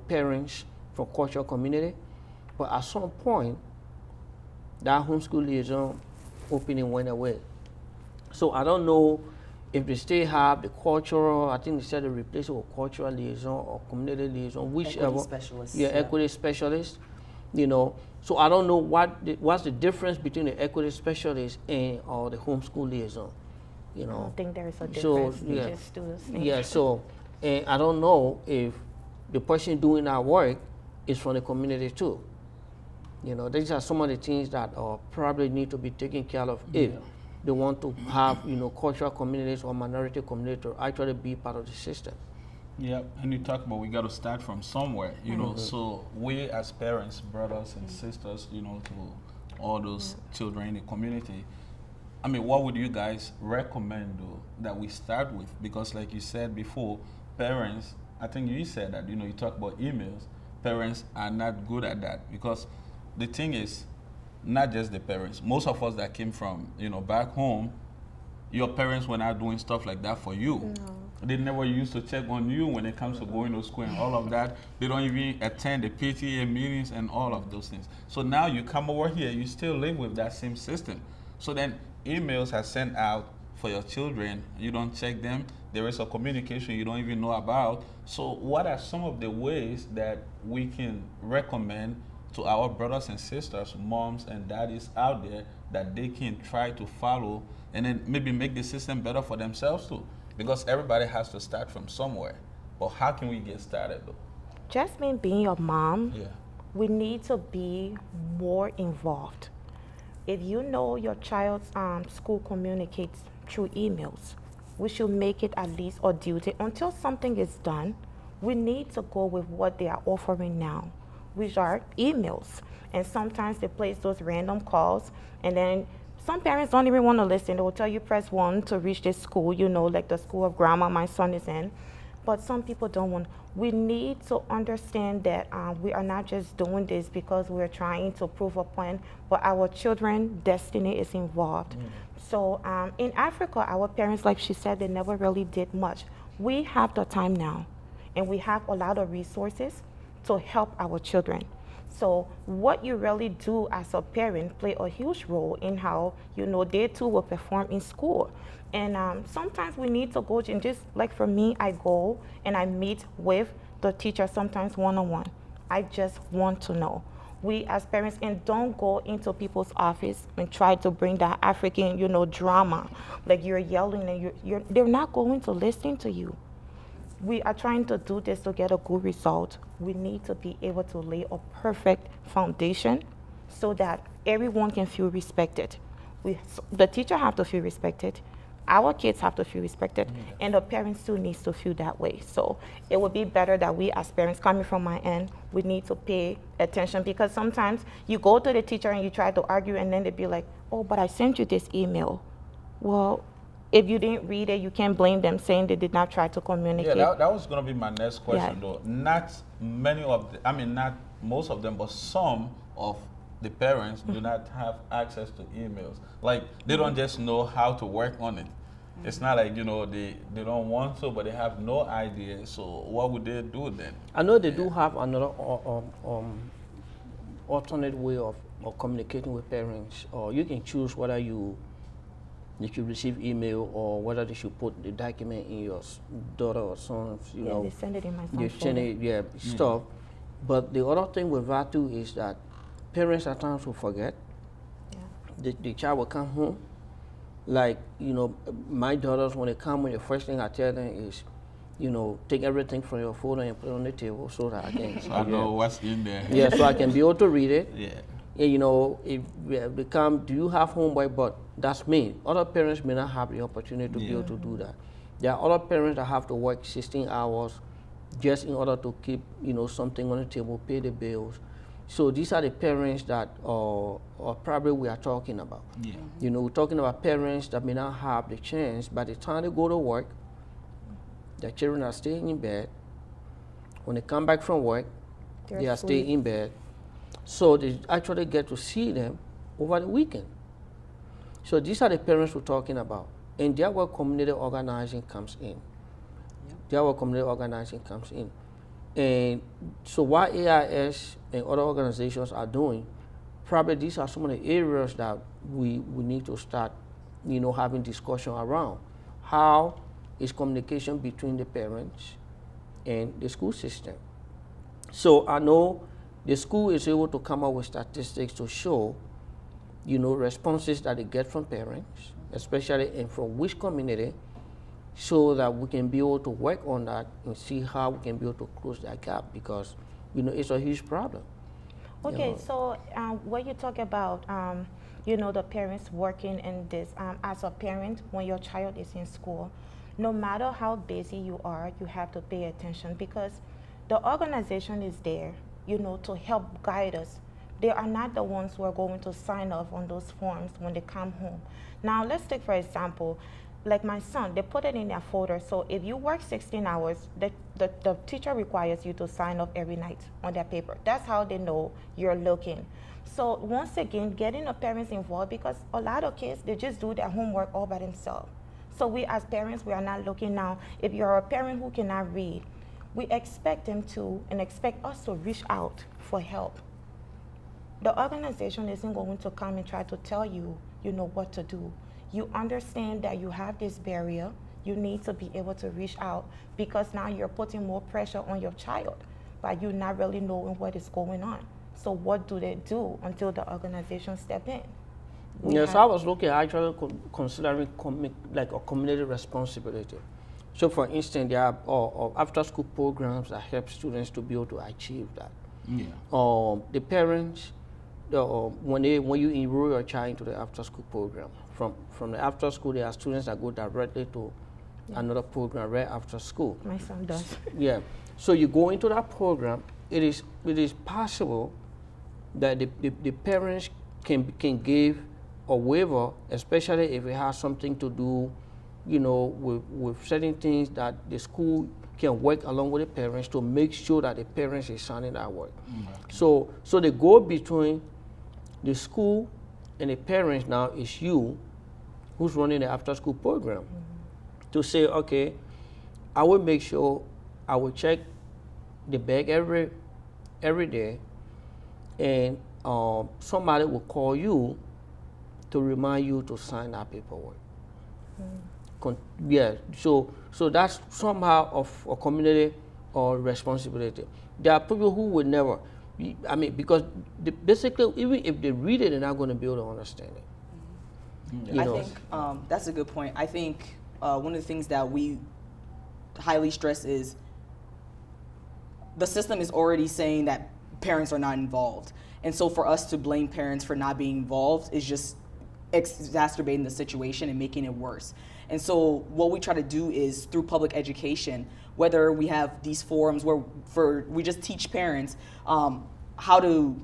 [SPEAKER 2] parents from cultural community, but at some point, that homeschool liaison opening went away. So I don't know if they still have the cultural, I think they said they replace it with cultural liaison or community liaison, whichever.
[SPEAKER 4] Equity specialist.
[SPEAKER 2] Equity specialist, So I don't know what's the difference between the equity specialist and the homeschool liaison,
[SPEAKER 3] I don't think there is a difference.
[SPEAKER 2] So,
[SPEAKER 3] We just do the same.
[SPEAKER 2] And I don't know if the person doing that work is from the community too. These are some of the things that probably need to be taken care of if they want to have, cultural communities or minority communities to actually be part of the system.
[SPEAKER 1] And you talk about we got to start from somewhere, so we as parents, brothers and sisters, to all those children in the community, what would you guys recommend though that we start with? Because like you said before, parents, I think you said that, you talk about emails, parents are not good at that because the thing is, not just the parents. Most of us that came from, back home, your parents were not doing stuff like that for you.
[SPEAKER 3] No.
[SPEAKER 1] They never used to check on you when it comes to going to school and all of that. They don't even attend the PTA meetings and all of those things. So now you come over here, you still live with that same system. So then emails are sent out for your children. You don't check them. There is a communication you don't even know about. So what are some of the ways that we can recommend to our brothers and sisters, moms and daddies out there, that they can try to follow and then maybe make the system better for themselves too? Because everybody has to start from somewhere. But how can we get started though?
[SPEAKER 3] Just me being a mom,
[SPEAKER 1] Yeah.
[SPEAKER 3] we need to be more involved. If you know your child's school communicates through emails, we should make it at least a duty. Until something is done, we need to go with what they are offering now, which are emails. And sometimes they place those random calls, and then some parents don't even want to listen. They will tell you press 1 to reach this school, you know, like the school of grammar my son is in. But some people don't want. We need to understand that we are not just doing this because we're trying to prove a point, but our children's destiny is involved. So in Africa, our parents, like she said, they never really did much. We have the time now, and we have a lot of resources to help our children. So what you really do as a parent play a huge role in how, you know, they too will perform in school. And sometimes we need to go and just, like for me, I go and I meet with the teacher sometimes one-on-one. I just want to know. We as parents, and don't go into people's office and try to bring that African, you know, drama. Like you're yelling and they're not going to listen to you. We are trying to do this to get a good result. We need to be able to lay a perfect foundation so that everyone can feel respected. The teacher have to feel respected. Our kids have to feel respected, and the parents too needs to feel that way. So it would be better that we as parents, coming from my end, we need to pay attention, because sometimes you go to the teacher and you try to argue, and then they'd be like, oh, but I sent you this email. Well, if you didn't read it, you can't blame them saying they did not try to communicate.
[SPEAKER 1] Yeah, that was going to be my next question,
[SPEAKER 3] Yeah.
[SPEAKER 1] though. Not many of the, I mean, not most of them, but some of the parents do not have access to emails. Like, they don't just know how to work on it. It's not like, you know, they don't want to, but they have no idea. So what would they do then?
[SPEAKER 2] I know they do have another alternate way of communicating with parents. Or you can choose whether they should receive email or whether they should put the document in your daughter or son's, you know.
[SPEAKER 3] They send it in my
[SPEAKER 2] They
[SPEAKER 3] son's
[SPEAKER 2] send
[SPEAKER 3] folder.
[SPEAKER 2] it, stuff. But the other thing with that too is that parents at times will forget.
[SPEAKER 3] Yeah.
[SPEAKER 2] The child will come home. Like, you know, my daughters, when they come home, the first thing I tell them is, you know, take everything from your folder and put it on the table so that I can.
[SPEAKER 1] So I know what's in there.
[SPEAKER 2] Yeah, so I can be able to read it.
[SPEAKER 1] Yeah.
[SPEAKER 2] And, you know, if they come, do you have homework? But that's me. Other parents may not have the opportunity to be able to do that. There are other parents that have to work 16 hours just in order to keep, you know, something on the table, pay the bills. So these are the parents that probably we are talking about.
[SPEAKER 1] Yeah.
[SPEAKER 2] You know, we're talking about parents that may not have the chance. By the time they go to work, their children are staying in bed. When they come back from work, they are staying in bed. So they actually get to see them over the weekend. So these are the parents we're talking about. And that's where community organizing comes in. That's where community organizing comes in. And so what AIS and other organizations are doing, probably these are some of the areas that we need to start, you know, having discussion around. How is communication between the parents and the school system? So I know the school is able to come up with statistics to show, you know, responses that they get from parents, especially and from which community, so that we can be able to work on that and see how we can be able to close that gap, because, you know, it's a huge problem.
[SPEAKER 3] Okay, so when you talk about, you know, the parents working in this, as a parent, when your child is in school, no matter how busy you are, you have to pay attention, because the organization is there, you know, to help guide us. They are not the ones who are going to sign off on those forms when they come home. Now, let's take, for example, like my son, they put it in their folder. So if you work 16 hours, the teacher requires you to sign off every night on their paper. That's how they know you're looking. So once again, getting the parents involved, because a lot of kids, they just do their homework all by themselves. So we as parents, we are not looking now. If you're a parent who cannot read, we expect them to, and expect us to reach out for help. The organization isn't going to come and try to tell you, you know, what to do. you understand that you have this barrier. You need to be able to reach out, because now you're putting more pressure on your child by you not really knowing what is going on. So what do they do until the organization step in?
[SPEAKER 2] Yes, I was looking actually considering like a community responsibility. So for instance, there are after school programs that help students to be able to achieve that.
[SPEAKER 1] Yeah.
[SPEAKER 2] The parents, when you enroll your child into the after school program, from the after school, there are students that go directly to another program right after school.
[SPEAKER 3] My son does.
[SPEAKER 2] Yeah. So you go into that program, it is possible that the parents can give a waiver, especially if it has something to do, with certain things that the school can work along with the parents to make sure that the parents is signing that work. So the goal between the school and the parents now is you, who's running the after school program, to say, okay, I will make sure I will check the bag every day, and somebody will call you to remind you to sign that paperwork. Yeah, so that's somehow of a community or responsibility. There are people who would never, because basically, even if they read it, they're not going to be able to understand it.
[SPEAKER 4] I think that's a good point. I think one of the things that we highly stress is the system is already saying that parents are not involved. And so for us to blame parents for not being involved is just exacerbating the situation and making it worse. And so what we try to do is through public education, whether we have these forums where we just teach parents how to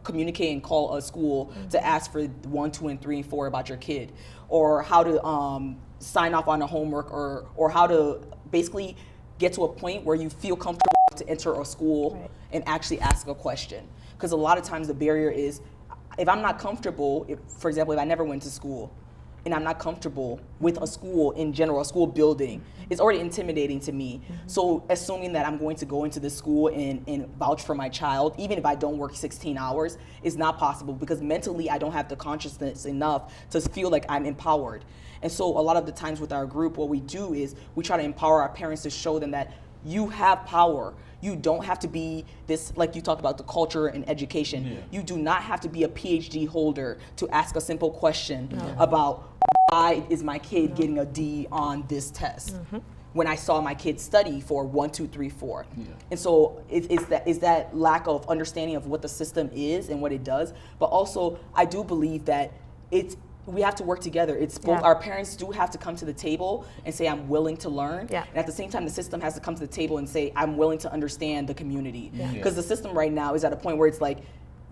[SPEAKER 4] communicate and call a school to ask for 1, 2, and 3, and 4 about your kid, or how to sign off on a homework, or how to basically get to a point where you feel comfortable to enter a school and actually ask a question. Because a lot of times the barrier is, if I'm not comfortable, for example, if I never went to school, and I'm not comfortable with a school in general, a school building, it's already intimidating to me. So assuming that I'm going to go into this school and vouch for my child, even if I don't work 16 hours, is not possible, because mentally I don't have the consciousness enough to feel like I'm empowered. And so a lot of the times with our group, what we do is we try to empower our parents to show them that you have power. You don't have to be this, like you talked about, the culture and education. Yeah. You do not have to be a PhD holder to ask a simple question about why is my kid getting a D on this test when I saw my kid study for 1, 2, 3, 4. Yeah. And so it's that lack of understanding of what the system is and what it does. But also, I do believe that we have to work together. It's both. Our parents do have to come to the table and say, I'm willing to learn. Yeah. And at the same time, the system has to come to the table and say, I'm willing to understand the community. Because the system right now is at a point where it's like,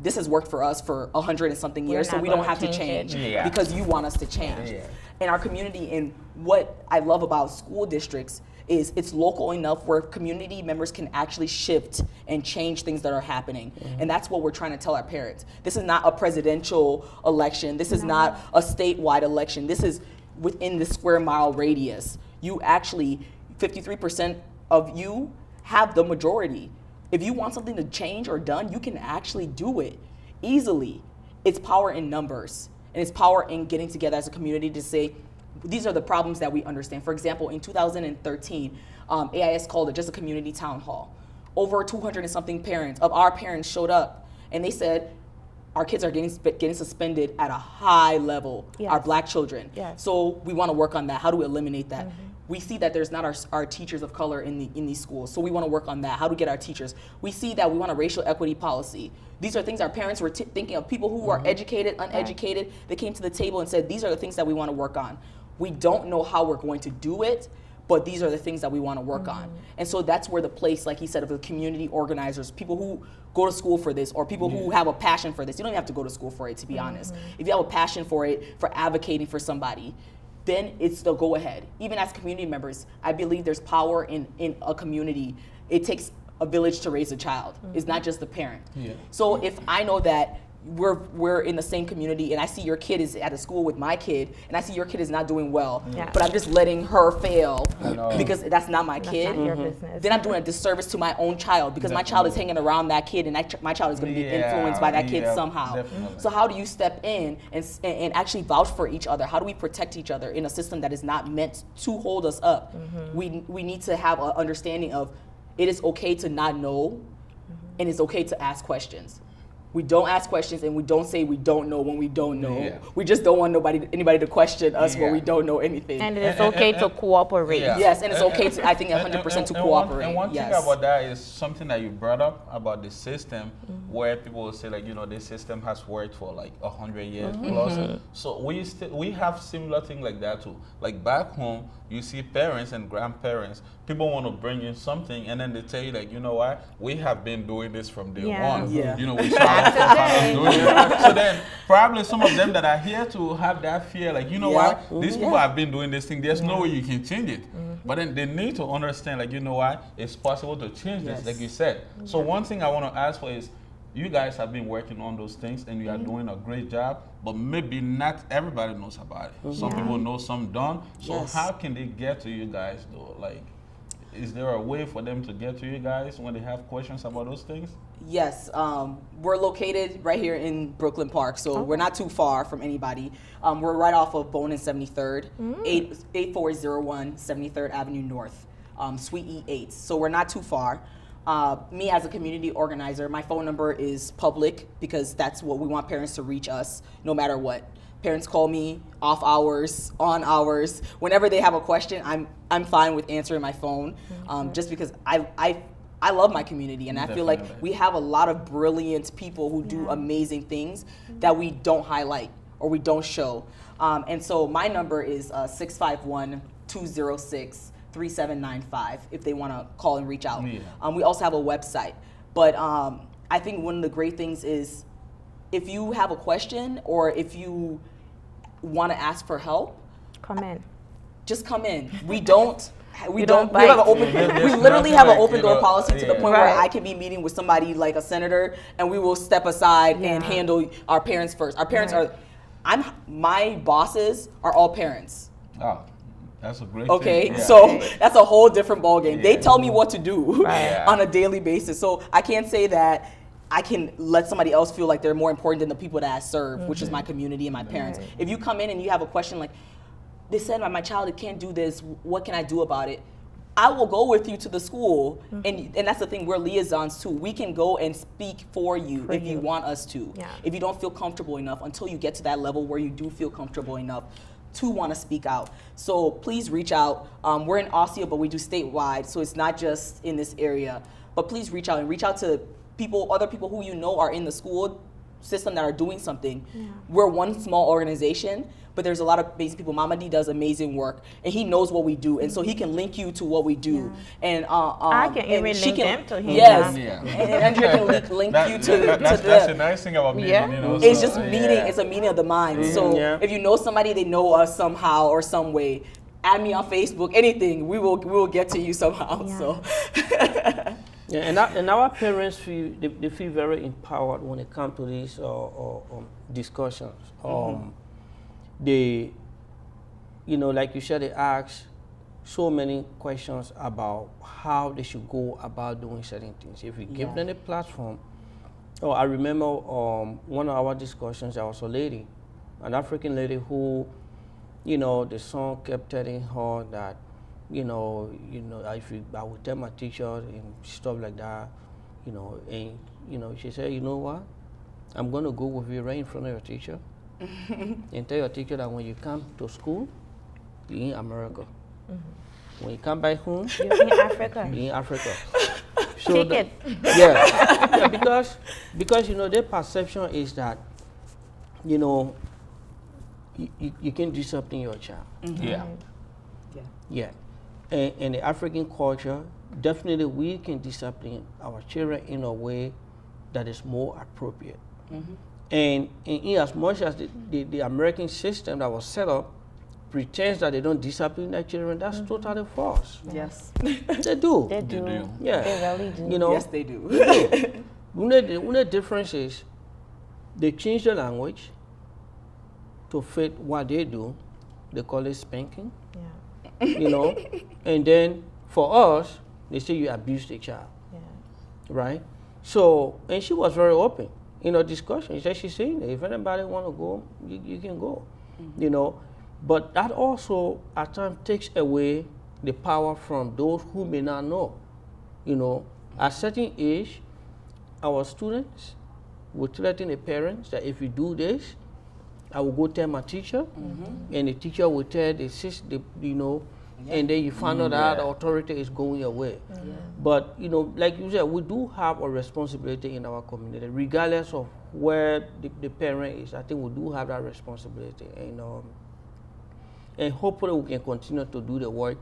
[SPEAKER 4] this has worked for us for 100 and something years, so we don't have to change because you want us to change. And our community, and what I love about school districts is it's local enough where community members can actually shift and change things that are happening. And that's what we're trying to tell our parents. This is not a presidential election. This is not a statewide election. This is within the square mile radius. You actually, 53% of you have the majority. If you want something to change or done, you can actually do it easily. It's power in numbers, and it's power in getting together as a community to say, these are the problems that we understand. For example, in 2013, AIS called it just a community town hall. Over 200 and something parents of our parents showed up, and they said, our kids are getting suspended at a high level, our Black children. So we want to work on that. How do we eliminate that? We see that there's not our teachers of color in these schools, so we want to work on that. How to get our teachers? We see that we want a racial equity policy. These are things our parents were thinking of, people who are educated, uneducated. They came to the table and said, these are the things that we want to work on. We don't know how we're going to do it, but these are the things that we want to work on. And so that's where the place, like he said, of the community organizers, people who go to school for this, or people who have a passion for this. You don't even have to go to school for it, to be honest. If you have a passion for it, for advocating for somebody, then it's the go ahead. Even as community members, I believe there's power in a community. It takes a village to raise a child. It's not just the parent. So if I know that we're in the same community, and I see your kid is at a school with my kid, and I see your kid is not doing well,
[SPEAKER 3] Yeah.
[SPEAKER 4] but I'm just letting her fail because that's not my
[SPEAKER 3] That's
[SPEAKER 4] kid.
[SPEAKER 3] not your business.
[SPEAKER 4] Then I'm doing a disservice to my own child because my child is hanging around that kid, and my child is going to be influenced by that kid somehow.
[SPEAKER 1] Definitely.
[SPEAKER 4] So how do you step in and actually vouch for each other? How do we protect each other in a system that is not meant to hold us up? We need to have an understanding of it is okay to not know, and it's okay to ask questions. We don't ask questions, and we don't say we don't know when we don't know.
[SPEAKER 1] Yeah.
[SPEAKER 4] We just don't want anybody to question us when we don't know anything.
[SPEAKER 3] And it's okay to cooperate.
[SPEAKER 1] Yeah.
[SPEAKER 4] Yes, and it's okay to, I think, 100% to cooperate.
[SPEAKER 1] And one thing
[SPEAKER 4] Yes.
[SPEAKER 1] about that is something that you brought up about the system, where people will say, like, you know, this system has worked for like 100 years plus. So we have similar thing like that too. Like back home, you see parents and grandparents, people want to bring in something, and then they tell you, like, you know what, we have been doing this from day one.
[SPEAKER 4] Yeah.
[SPEAKER 1] You know, we started from fathers doing it. So then probably some of them that are here to have that fear, like, you know what, these people have been doing this thing, there's no way you can change it. But then they need to understand, like, you know what, it's possible to change this, like you said. So one thing I want to ask for is, you guys have been working on those things, and you are doing a great job, but maybe not everybody knows about it. Some people know, some don't. So how can they get to you guys though? Like, is there a way for them to get to you guys when they have questions about those things?
[SPEAKER 4] Yes, we're located right here in Brooklyn Park, so we're not too far from anybody. We're right off of Bone and 73rd, 8401 73rd Avenue North, Suite E8. So we're not too far. Me as a community organizer, my phone number is public because that's what we want parents to reach us no matter what. Parents call me off hours, on hours. Whenever they have a question, I'm fine with answering my phone, just because I love my community, and I feel like we have a lot of brilliant people who do amazing things that we don't highlight or we don't show. And so my number is 651-206-3795 if they want to call and reach out. We also have a website. But I think one of the great things is if you have a question or if you want to ask for help,
[SPEAKER 3] Come in.
[SPEAKER 4] just come in. We don't. We don't. We
[SPEAKER 3] bite.
[SPEAKER 4] have an open. We literally have an open door policy to the point where
[SPEAKER 3] Right.
[SPEAKER 4] I can be meeting with somebody like a senator, and we will step aside and handle our parents first. Our parents are. My bosses are all parents.
[SPEAKER 1] Oh, that's a great
[SPEAKER 4] Okay,
[SPEAKER 1] thing. Yeah.
[SPEAKER 4] so that's a whole different ballgame. They tell me what to do
[SPEAKER 3] Right.
[SPEAKER 4] on a daily basis. So I can't say that I can let somebody else feel like they're more important than the people that I serve, which is my community and my parents.
[SPEAKER 3] Right.
[SPEAKER 4] If you come in and you have a question like, they said my child can't do this, what can I do about it? I will go with you to the school, and that's the thing, we're liaisons too. We can go and speak for you if you want us to.
[SPEAKER 3] Yeah.
[SPEAKER 4] If you don't feel comfortable enough, until you get to that level where you do feel comfortable enough to want to speak out. So please reach out. We're in Osceola, but we do statewide, so it's not just in this area. But please reach out, and reach out to other people who you know are in the school system that are doing something. We're one small organization, but there's a lot of amazing people. Mamadee does amazing work, and he knows what we do, and so he can link you to what we do. And
[SPEAKER 3] I can
[SPEAKER 4] and
[SPEAKER 3] even
[SPEAKER 4] she
[SPEAKER 3] link them to him.
[SPEAKER 4] Yes,
[SPEAKER 1] Yeah.
[SPEAKER 4] and Andrea can link you to
[SPEAKER 1] that's
[SPEAKER 4] them.
[SPEAKER 1] a nice thing about meeting,
[SPEAKER 3] Yeah.
[SPEAKER 1] you know.
[SPEAKER 4] It's
[SPEAKER 1] so,
[SPEAKER 4] just meeting. It's a meeting of the mind. So
[SPEAKER 2] Yeah.
[SPEAKER 4] if you know somebody, they know us somehow or some way. Add me on Facebook. Anything, we will get to you somehow.
[SPEAKER 3] Yeah.
[SPEAKER 4] So.
[SPEAKER 2] Yeah, and our parents feel they feel very empowered when it comes to these discussions. They, you know, like you said, they ask so many questions about how they should go about doing certain things. If we give them a platform, I remember one of our discussions, there was a lady, an African lady who, you know, the son kept telling her that, I would tell my teacher and stuff like that, and, she said, you know what, I'm going to go with you right in front of your teacher and tell your teacher that when you come to school, you're in America. When you come back home,
[SPEAKER 3] You're in Africa.
[SPEAKER 2] you're in Africa. So
[SPEAKER 3] Take it.
[SPEAKER 2] Yeah, because their perception is that, you can discipline your child.
[SPEAKER 1] Yeah.
[SPEAKER 2] Yeah. And in the African culture, definitely we can discipline our children in a way that is more appropriate. And in as much as the American system that was set up pretends that they don't discipline their children, that's totally false.
[SPEAKER 4] Yes.
[SPEAKER 2] They do.
[SPEAKER 3] They do.
[SPEAKER 1] do.
[SPEAKER 2] Yeah.
[SPEAKER 3] They really do.
[SPEAKER 2] You know,
[SPEAKER 4] Yes, they do.
[SPEAKER 2] One of the difference is They change the language to fit what they do. They call it spanking,
[SPEAKER 3] Yeah.
[SPEAKER 2] you know. And then for us, they say you abuse the child,
[SPEAKER 3] Yeah.
[SPEAKER 2] right? So, and she was very open in our discussion. She said she's saying that if anybody want to go, you can go, you know. But that also at times takes away the power from those who may not know, you know. At certain age, our students will threaten the parents that if you do this, I will go tell my teacher, and the teacher will tell the sister, you know, and then you find out that the authority is going away. But, you know, like you said, we do have a responsibility in our community, regardless of where the parent is. I think we do have that responsibility, and hopefully we can continue to do the work,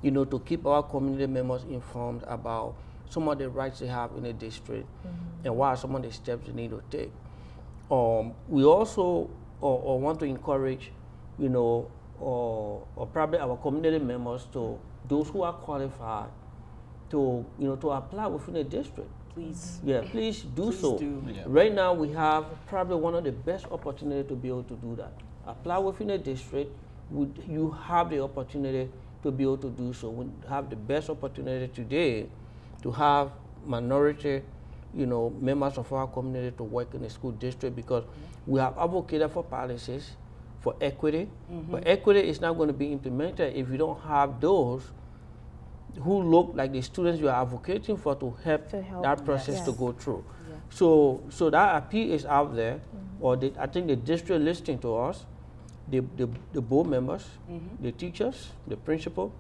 [SPEAKER 2] you know, to keep our community members informed about some of the rights they have in the district and what are some of the steps they need to take. We also want to encourage, you know, or probably our community members, to those who are qualified to, you know, to apply within the district.
[SPEAKER 4] Please.
[SPEAKER 2] Yeah, please do so.
[SPEAKER 4] do.
[SPEAKER 1] Yeah.
[SPEAKER 2] Right now we have probably one of the best opportunities to be able to do that. Apply within the district. You have the opportunity to be able to do so. We have the best opportunity today to have minority, you know, members of our community to work in the school district, because we have advocated for policies for equity, but equity is not going to be implemented if you don't have those who look like the students you are advocating for to help that process to go through. So that appeal is out there, or I think the district listening to us, the board members, the teachers, the principal,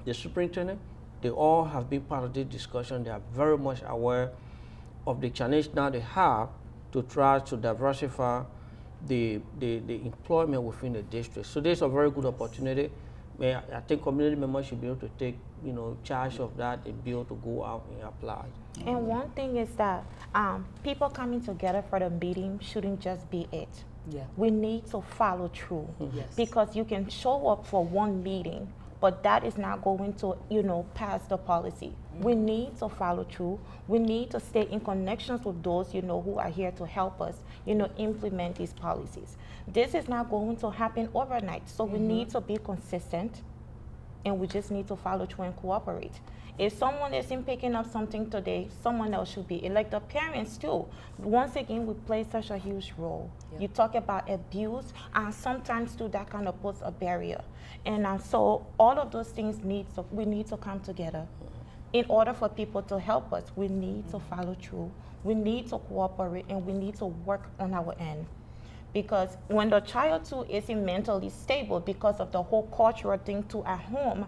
[SPEAKER 2] the superintendent, they all have been part of this discussion. They are very much aware of the challenge now they have to try to diversify the employment within the district. So there's a very good opportunity. I think community members should be able to take, you know, charge of that and be able to go out and apply.
[SPEAKER 3] And one thing is that people coming together for the meeting shouldn't just be it.
[SPEAKER 4] Yeah.
[SPEAKER 3] We need to follow through,
[SPEAKER 4] Yes.
[SPEAKER 3] because you can show up for one meeting, but that is not going to, you know, pass the policy. We need to follow through. We need to stay in connections with those, you know, who are here to help us, you know, implement these policies. This is not going to happen overnight, so we need to be consistent, and we just need to follow through and cooperate. If someone isn't picking up something today, someone else should be. And like the parents too. Once again, we play such a huge role.
[SPEAKER 4] Yeah.
[SPEAKER 3] You talk about abuse, and sometimes too that kind of puts a barrier. And so all of those things we need to come together. In order for people to help us, we need to follow through. We need to cooperate, and we need to work on our end. Because when the child too isn't mentally stable because of the whole cultural thing too at home,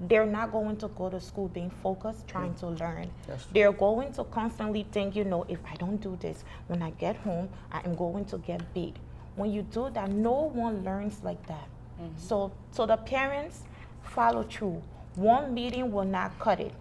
[SPEAKER 3] they're not going to go to school being focused, trying to learn. They're going to constantly think, you know, if I don't do this, when I get home, I am going to get beat. When you do that, no one learns like that. So the parents, follow through. One meeting will not cut it.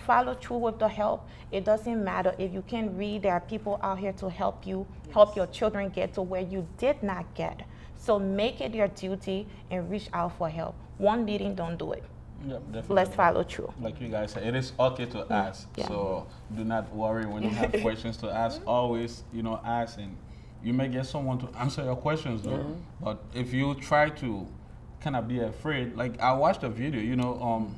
[SPEAKER 3] Follow through with the help. It doesn't matter if you can read. There are people out here to help you, help your children get to where you did not get. So make it your duty and reach out for help. One meeting, don't do it.
[SPEAKER 1] Yep, definitely.
[SPEAKER 3] Let's follow through.
[SPEAKER 1] Like you guys said, it is okay to ask.
[SPEAKER 3] Yeah.
[SPEAKER 1] So do not worry when you have questions to ask. Always, you know, ask, and you may get someone to answer your questions though. But if you try to kind of be afraid, like I watched a video, you know,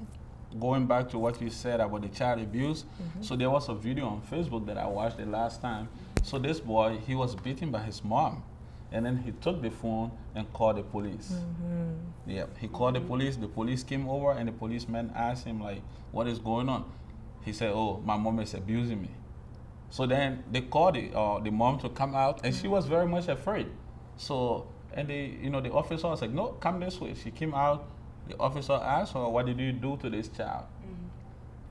[SPEAKER 1] going back to what you said about the child abuse. So there was a video on Facebook that I watched the last time. So this boy, he was beaten by his mom. And then he took the phone and called the police. Yeah, he called the police came over, and the policeman asked him, like, what is going on? He said, oh, my mom is abusing me. So then they called the mom to come out, and she was very much afraid. So, and the officer was like, no, come this way. She came out, the officer asked her, what did you do to this child?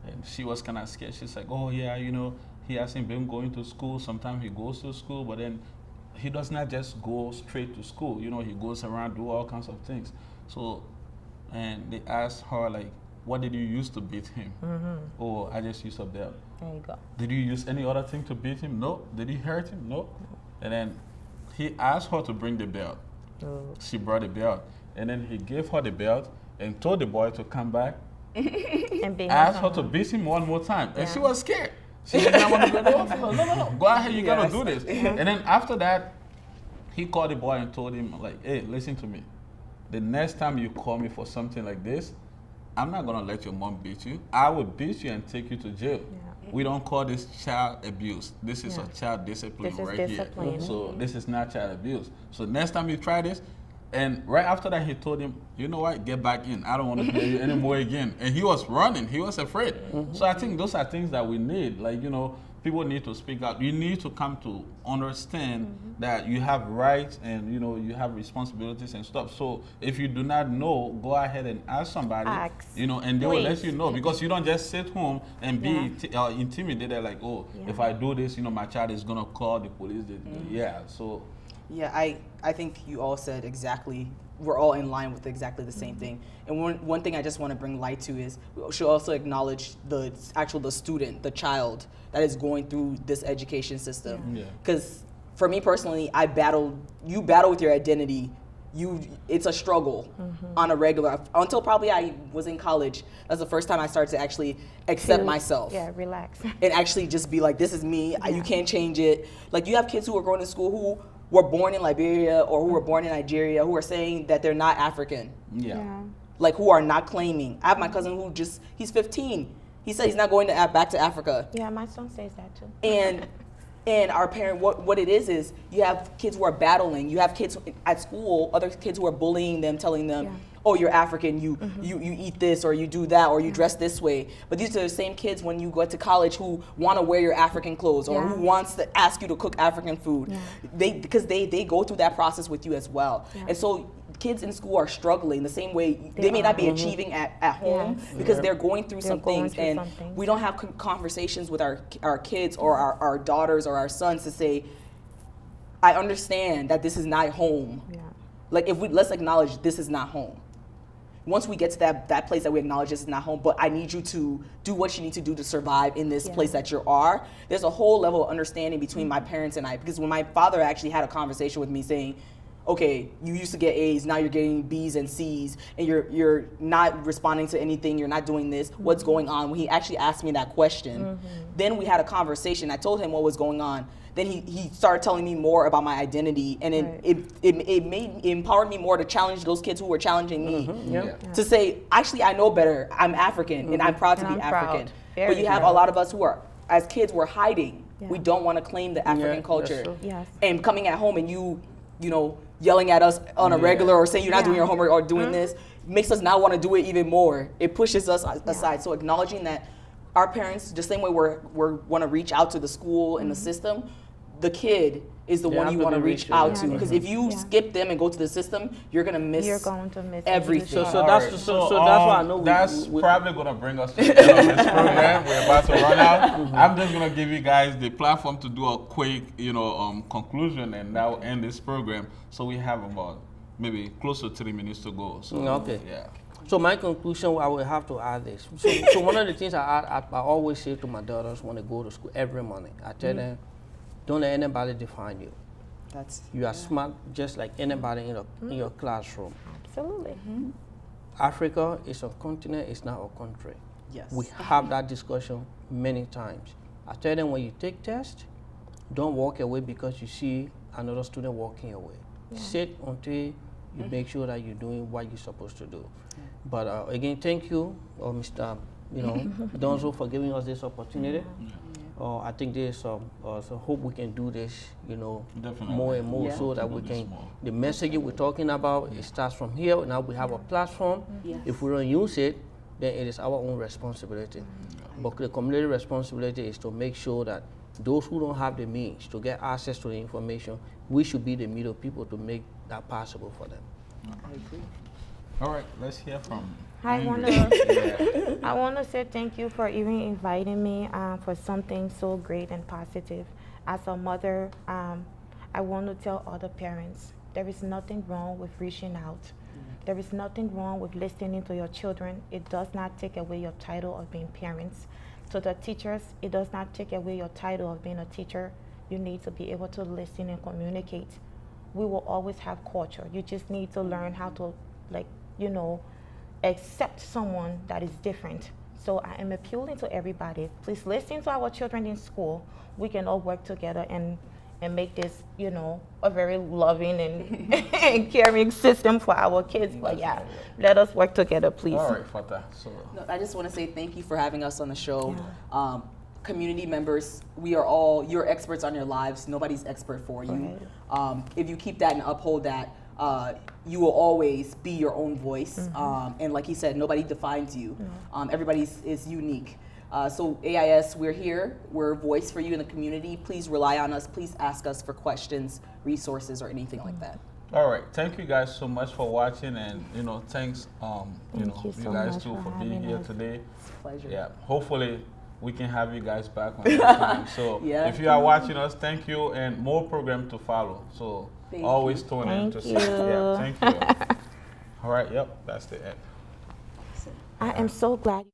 [SPEAKER 1] And she was kind of scared. She's like, oh yeah, you know, he hasn't been going to school. Sometimes he goes to school, but then he does not just go straight to school. You know, he goes around, do all kinds of things. So, and they asked her, like, what did you use to beat him? Oh, I just used a belt.
[SPEAKER 3] There you go.
[SPEAKER 1] Did you use any other thing to beat him? No. Did he hurt him? No. And then he asked her to bring the belt. She brought the belt. And then he gave her the belt and told the boy to come back,
[SPEAKER 3] And being
[SPEAKER 1] asked her to beat him one more time. And she was scared. She did not want to go to the office. No. Go ahead, you gotta
[SPEAKER 4] Yes.
[SPEAKER 1] do this. And then after that, he called the boy and told him, like, hey, listen to me. The next time you call me for something like this, I'm not gonna let your mom beat you. I will beat you and take you to jail.
[SPEAKER 3] Yeah.
[SPEAKER 1] We don't call this child abuse. This is
[SPEAKER 3] Yeah.
[SPEAKER 1] a child discipline
[SPEAKER 3] This is
[SPEAKER 1] right
[SPEAKER 3] discipline.
[SPEAKER 1] here. So this is not child abuse. So next time you try this, and right after that he told him, you know what, get back in. I don't want to hear you anymore again. And he was running. He was afraid. So I think those are things that we need. Like, you know, people need to speak out. You need to come to understand that you have rights and, you know, you have responsibilities and stuff. So if you do not know, go ahead and ask somebody,
[SPEAKER 3] Ask.
[SPEAKER 1] you know, and they will let
[SPEAKER 3] Please.
[SPEAKER 1] you know, because you don't just sit home and be
[SPEAKER 3] Yeah.
[SPEAKER 1] intimidated like, oh,
[SPEAKER 3] Yeah.
[SPEAKER 1] if I do this, you know, my child is going to call the police. Yeah, so.
[SPEAKER 4] Yeah, I think you all said exactly, we're all in line with exactly the same thing. And one thing I just want to bring light to is we should also acknowledge the student, the child that is going through this education system.
[SPEAKER 1] Yeah.
[SPEAKER 4] Because for me personally, you battle with your identity. It's a struggle on a regular, until probably I was in college. That's the first time I started to actually accept myself.
[SPEAKER 3] Yeah, relax.
[SPEAKER 4] And actually just be like, this is me, you can't change it. Like, you have kids who are going to school who were born in Liberia or who were born in Nigeria who are saying that they're not African.
[SPEAKER 1] Yeah.
[SPEAKER 4] Like, who are not claiming. I have my cousin who he's 15. He said he's not going back to Africa.
[SPEAKER 3] Yeah, my son says that too.
[SPEAKER 4] And our parent, what it is you have kids who are battling. You have kids at school, other kids who are bullying them, telling them, oh, you're African, you eat this, or you do that, or you dress this way. But these are the same kids when you go to college who want to wear your African clothes, or who wants to ask you to cook African food. Because they go through that process with you as well. And so kids in school are struggling the same way. They may not be achieving at home because they're going through some things. And we don't have conversations with our kids or our daughters or our sons to say, I understand that this is not home. Like, let's acknowledge this is not home. Once we get to that place that we acknowledge this is not home, but I need you to do what you need to do to survive in this place that you are, there's a whole level of understanding between my parents and I. Because when my father actually had a conversation with me saying, okay, you used to get A's, now you're getting B's and C's, and you're not responding to anything, you're not doing this, what's going on? When he actually asked me that question, then we had a conversation. I told him what was going on. Then he started telling me more about my identity, and it empowered me more to challenge those kids who were challenging me. To say, actually, I know better. I'm African, and I'm proud to be African. But you have a lot of us who are, as kids, we're hiding. We don't want to claim the African culture. And coming at home and you know, yelling at us on a regular, or saying you're not doing your homework or doing this, makes us not want to do it even more. It pushes us aside. So acknowledging that our parents, the same way we want to reach out to the school and the system, the kid is the one you want to reach out to. Because if you skip them and go to the system, you're going to miss everything.
[SPEAKER 2] So that's why I know
[SPEAKER 1] that's probably going to bring us to the end of this program. We're about to run out. I'm just going to give you guys the platform to do a quick, you know, conclusion, and now end this program. So we have about maybe close to 3 minutes to go. So, yeah.
[SPEAKER 2] So my conclusion, I will have to add this. So one of the things I always say to my daughters when they go to school every morning, I tell them, don't let anybody define you. You are smart just like anybody in your classroom.
[SPEAKER 3] Absolutely.
[SPEAKER 2] Africa is a continent, it's not a country. We have that discussion many times. I tell them, when you take tests, don't walk away because you see another student walking away. Sit until you make sure that you're doing what you're supposed to do. But again, thank you, Mr. Donzo, for giving us this opportunity. I think there's so hope we can do this, more and more, so that we can, the message we're talking about, it starts from here. Now we have a platform. If we don't use it, then it is our own responsibility. But the community responsibility is to make sure that those who don't have the means to get access to the information, we should be the middle people to make that possible for them.
[SPEAKER 4] I agree.
[SPEAKER 1] All right, let's hear from
[SPEAKER 3] I want to say thank you for even inviting me for something so great and positive. As a mother, I want to tell other parents, there is nothing wrong with reaching out. There is nothing wrong with listening to your children. It does not take away your title of being parents. To the teachers, it does not take away your title of being a teacher. You need to be able to listen and communicate. We will always have culture. You just need to learn how to, accept someone that is different. So I am appealing to everybody. Please listen to our children in school. We can all work together and make this, you know, a very loving and, and caring system for our kids. But yeah, let us work together, please.
[SPEAKER 1] All right, Fata. So
[SPEAKER 4] No, I just want to say thank you for having us on the show. Community members, we are all, you're experts on your lives. Nobody's expert for you. If you keep that and uphold that, you will always be your own voice. And like he said, nobody defines you. Everybody is unique. So AIS, we're here. We're a voice for you in the community. Please rely on us. Please ask us for questions, resources, or anything like that.
[SPEAKER 1] all right, thank you guys so much for watching, and thanks
[SPEAKER 3] Thank you so
[SPEAKER 1] guys
[SPEAKER 3] much
[SPEAKER 1] too for
[SPEAKER 3] for
[SPEAKER 1] being
[SPEAKER 3] having
[SPEAKER 1] here
[SPEAKER 3] us.
[SPEAKER 1] today.
[SPEAKER 4] It's a pleasure.
[SPEAKER 1] Yeah, hopefully we can have you guys back on next time. So
[SPEAKER 4] Yeah.
[SPEAKER 1] if you are watching us, thank you, and more program to follow. So
[SPEAKER 4] Thank
[SPEAKER 1] always
[SPEAKER 4] you.
[SPEAKER 1] tune in to
[SPEAKER 3] Thank
[SPEAKER 1] see.
[SPEAKER 3] you.
[SPEAKER 1] Yeah, thank you. All right, yep, that's the end.
[SPEAKER 3] I am so glad.